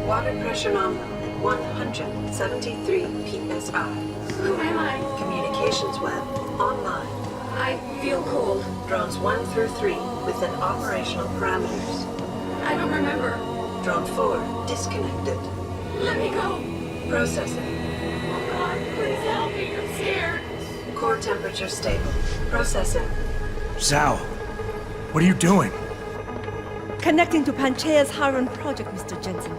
Water pressure nominal at 173 psi. Who am I? Communications web online. I feel cold. Drones 1 through 3 within operational parameters. I don't remember. Drone 4 disconnected. Let me go. Processing. Oh God, please help me. I'm scared. Core temperature stable. Processing. Zhao, what are you doing? Connecting to Panchaea's Haron project, Mr. Jensen.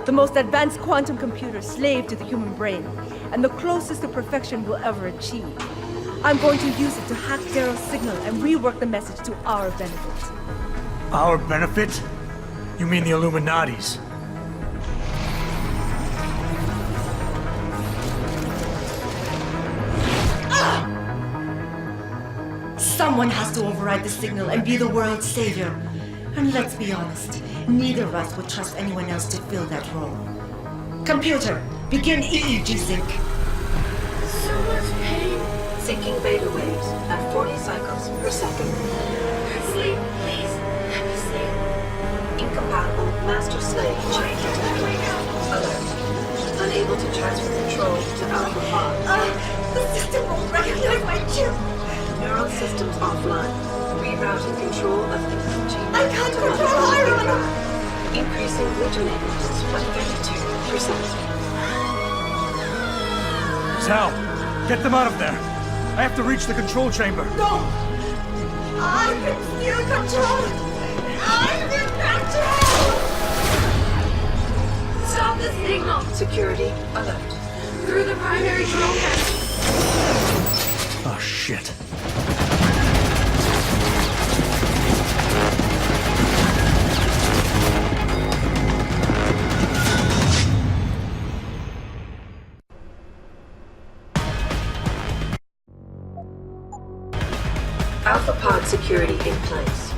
The most advanced quantum computer slave to the human brain, and the closest to perfection we'll ever achieve. I'm going to use it to hack Darrow's signal and rework the message to our benefit. Our benefit? You mean the Illuminati's? Someone has to override the signal and be the world's savior. And let's be honest, neither of us would trust anyone else to fill that role. Computer, begin EEG sync. So much pain. Syncing beta waves at 40 cycles per second. Sleep, please. Let me sleep. Incompatible master-slave chain detected. Alert. Unable to transfer control to Alpha 5. The system won't recognize my chip. Neural systems offline. Rerouting control of the EEG. I can't control Iron! Increasing glutamators by 32%. hell. Get them out of there. I have to reach the control chamber. No! I can still control it! I'm in control! Stop the signal! Security alert. Through the primary drone hatch. Oh, shit. Alpha pod security in place.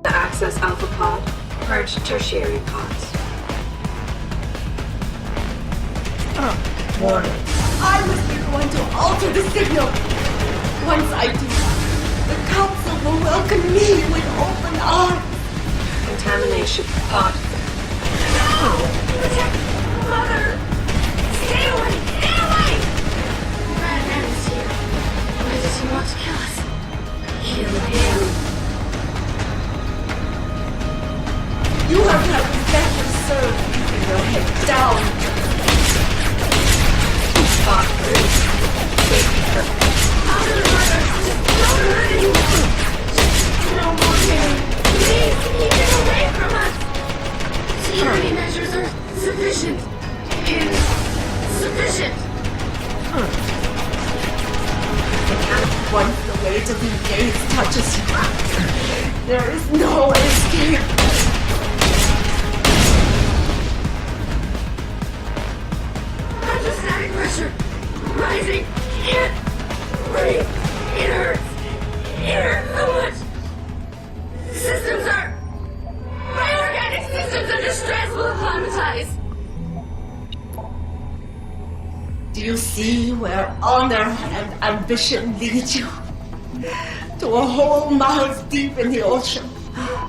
To access Alpha pod, purge tertiary pods. Warning. I must be the one to alter the signal. Once I do, the council will welcome me with open arms. Contamination pod. Protect Mother! Stay away! Stay away! Madman is here. Why does he want to kill us? Kill him. You have had better served keeping your head down. Pod 3. Safety curtain. Mother! Don't hurt anyone! No more pain. Please keep it away from us! Security measures are sufficient. Insufficient. Once the weight of the gaze touches you, there is no escape. Hydrostatic pressure rising. Can't breathe. It hurts. It hurts so much. Systems are... My organic systems under stress will acclimatize. Do you see where honor and ambition lead you? To a hole miles deep in the ocean,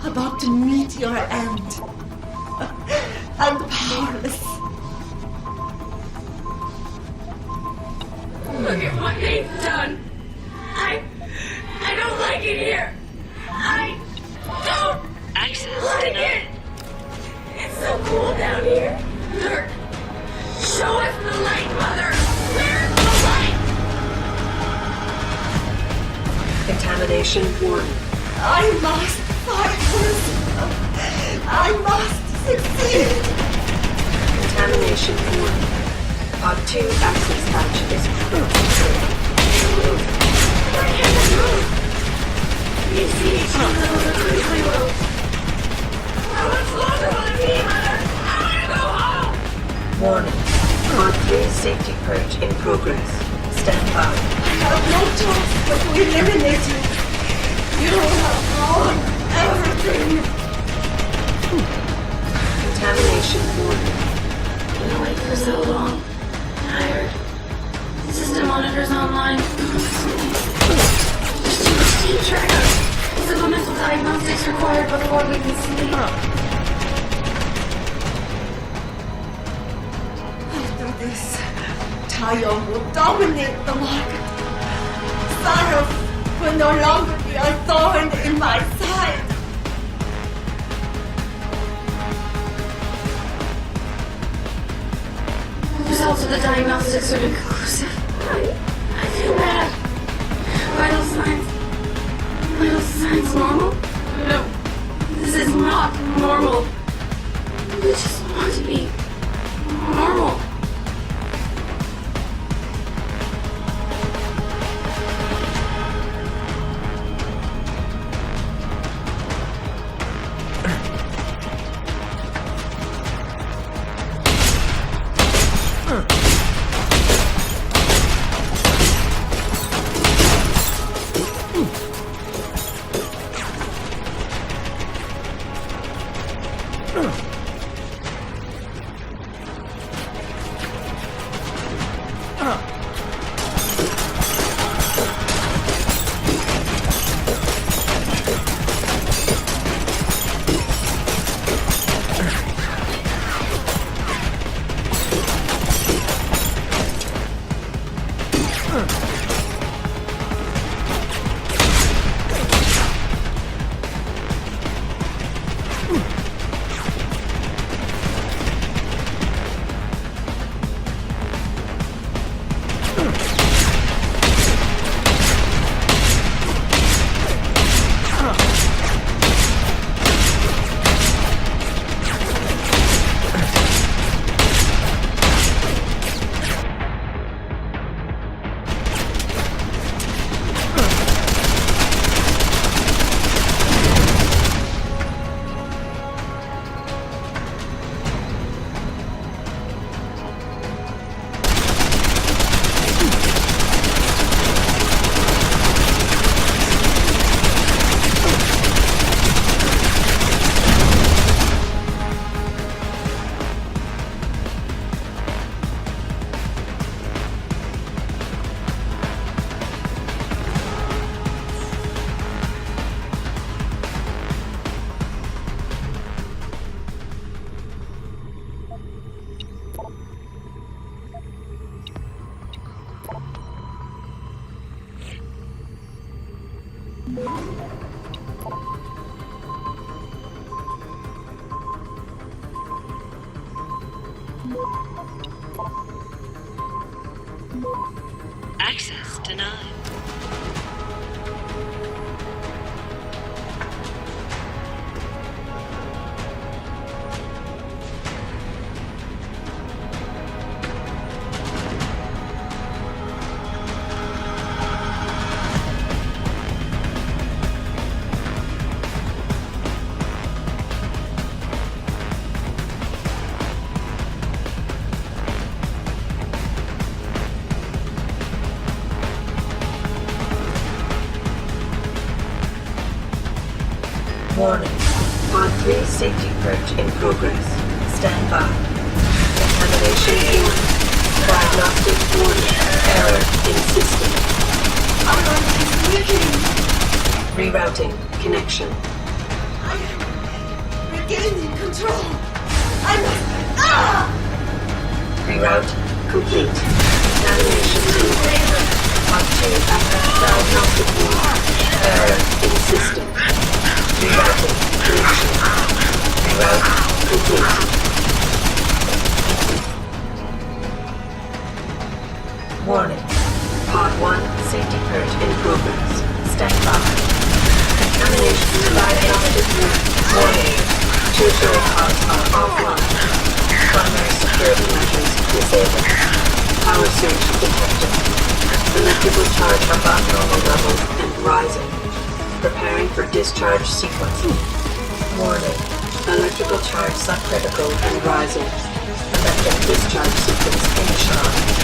about to meet your end. And powerless. Look at what they've done. I don't like it here. I don't like it. It's so cool down here. Dirk, show us the light, Mother. Where's the light? Contamination 1. I must fight this. I must succeed. Contamination 1. Pod 2 access hatch is I can't move. You see each other. I will. How much longer will it be, Mother? I want to go home. Warning. Pod 3 safety purge in progress. Stand by. I have no choice but to eliminate you. You have ruined everything. Contamination 1. Been awake for so long. Tired. System monitors online. There's too much to keep track of. Supplemental diagnostics required before we can sleep. After this, Tayo will dominate the market. Sarov will no longer be a thorn in my side. The results of the diagnostics are inconclusive. I feel bad. Vital signs normal? No. This is not normal. We just want to be normal. Access denied. Warning. Pod 3 safety purge in progress. Stand by. Contamination warning. Diagnostic warning. Error in system. Alarm is leaking. Rerouting connection. I am regaining control. I must. Reroute complete. Contamination warning. Pod 2 after diagnostic warning. Error in system. Rerouting connection. Reroute complete. Warning. Pod 1 safety purge in progress. Stand by. Contamination to diagnostic warning. Tertiary pods are offline. Primary security measures disabled. Power surge detected. Electrical charge above normal levels and rising. Preparing for discharge sequencing. Warning. Electrical charge subcritical and rising. Electric discharge sequence initialized.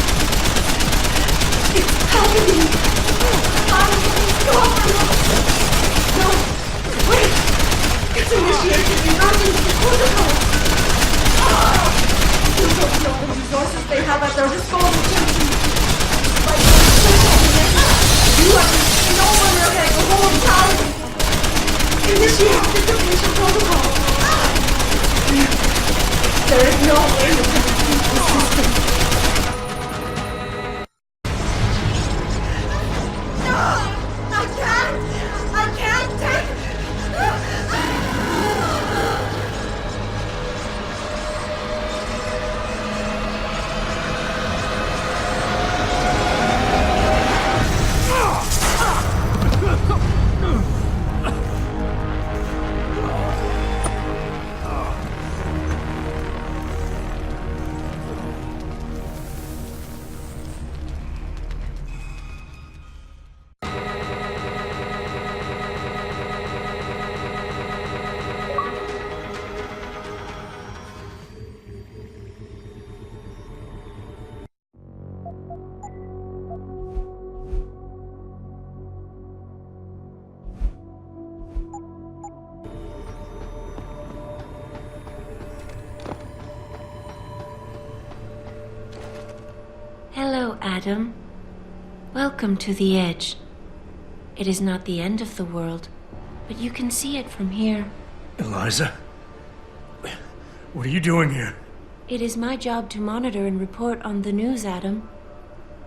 It's happening. No, wait. It's initiating emergency protocol. You don't know the resources they have at their disposal, Jensen. Like you have no one ahead the whole time. Initiate dissipation protocol. There is no way you can defeat the system. I can't take. Hello, Adam. Welcome to the Edge. It is not the end of the world, but you can see it from here. Eliza? What are you doing here? It is my job to monitor and report on the news, Adam.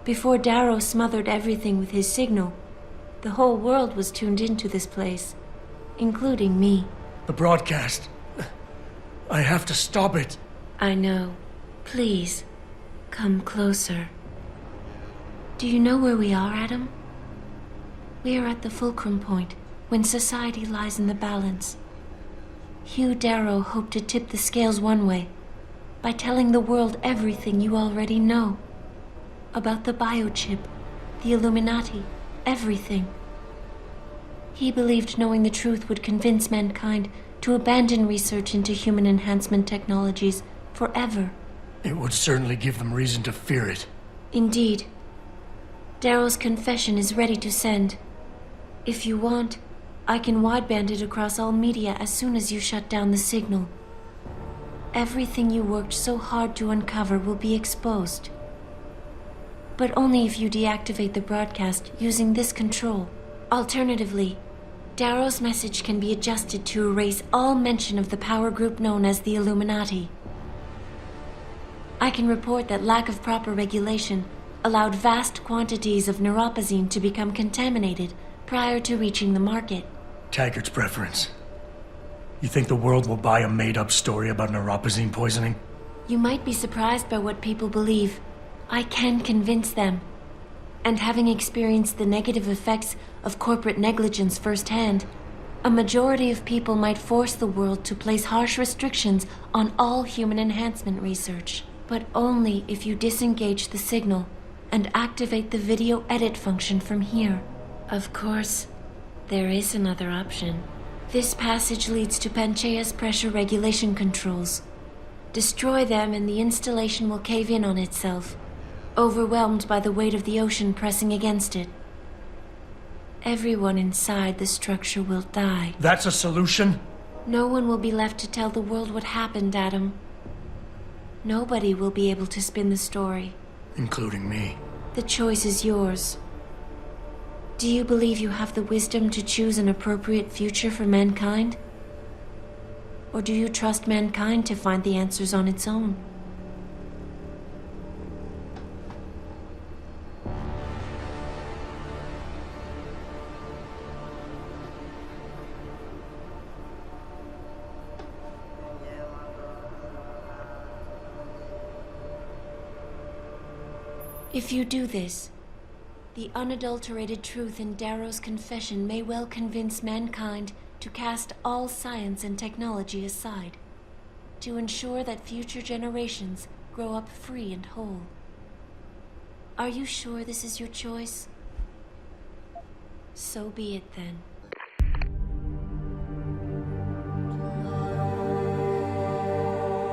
Before Darrow smothered everything with his signal, the whole world was tuned into this place, including me. The broadcast. I have to stop it. I know. Please, come closer. Do you know where we are, Adam? We are at the fulcrum point, when society lies in the balance. Hugh Darrow hoped to tip the scales one way, by telling the world everything you already know. About the biochip, the Illuminati, everything. He believed knowing the truth would convince mankind to abandon research into human enhancement technologies forever. It would certainly give them reason to fear it. Indeed. Darrow's confession is ready to send. If you want, I can wideband it across all media as soon as you shut down the signal. Everything you worked so hard to uncover will be exposed. But only if you deactivate the broadcast using this control. Alternatively, Darrow's message can be adjusted to erase all mention of the power group known as the Illuminati. I can report that lack of proper regulation allowed vast quantities of neuropozyne to become contaminated prior to reaching the market. Taggart's preference. You think the world will buy a made-up story about neuropozyne poisoning? You might be surprised by what people believe. I can convince them. And having experienced the negative effects of corporate negligence firsthand, a majority of people might force the world to place harsh restrictions on all human enhancement research. But only if you disengage the signal and activate the video edit function from here. Of course, there is another option. This passage leads to Panchaea's pressure regulation controls. Destroy them and the installation will cave in on itself, overwhelmed by the weight of the ocean pressing against it. Everyone inside the structure will die. That's a solution? No one will be left to tell the world what happened, Adam. Nobody will be able to spin the story. Including me. The choice is yours. Do you believe you have the wisdom to choose an appropriate future for mankind? Or do you trust mankind to find the answers on its own? If you do this, the unadulterated truth in Darrow's confession may well convince mankind to cast all science and technology aside, to ensure that future generations grow up free and whole. Are you sure this is your choice? So be it then.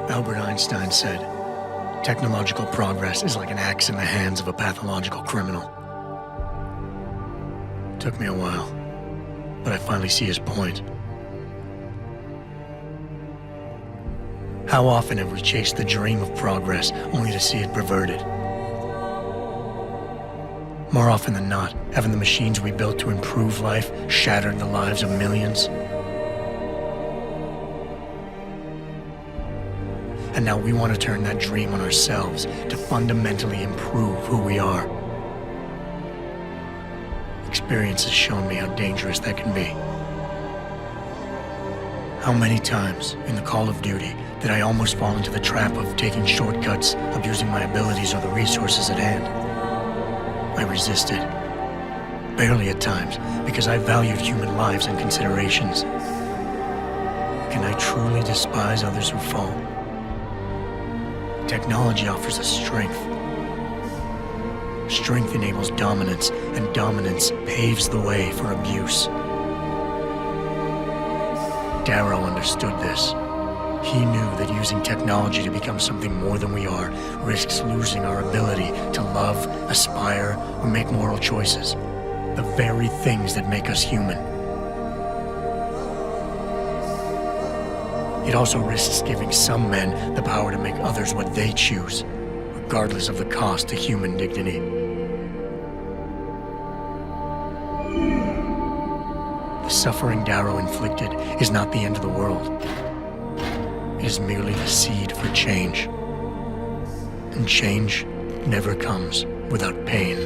Albert Einstein said, technological progress is like an axe in the hands of a pathological criminal. Took me a while, but I finally see his point. How often have we chased the dream of progress only to see it perverted? More often than not, haven't the machines we built to improve life shattered the lives of millions? And now we want to turn that dream on ourselves to fundamentally improve who we are. Experience has shown me how dangerous that can be. How many times in the Call of Duty did I almost fall into the trap of taking shortcuts, abusing my abilities or the resources at hand? I resisted. Barely at times, because I valued human lives and considerations. Can I truly despise others who fall? Technology offers us strength. Strength enables dominance, and dominance paves the way for abuse. Darrow understood this. He knew that using technology to become something more than we are risks losing our ability to love, aspire, or make moral choices. The very things that make us human. It also risks giving some men the power to make others what they choose, regardless of the cost to human dignity. The suffering Darrow inflicted is not the end of the world. It is merely the seed for change. And change never comes without pain.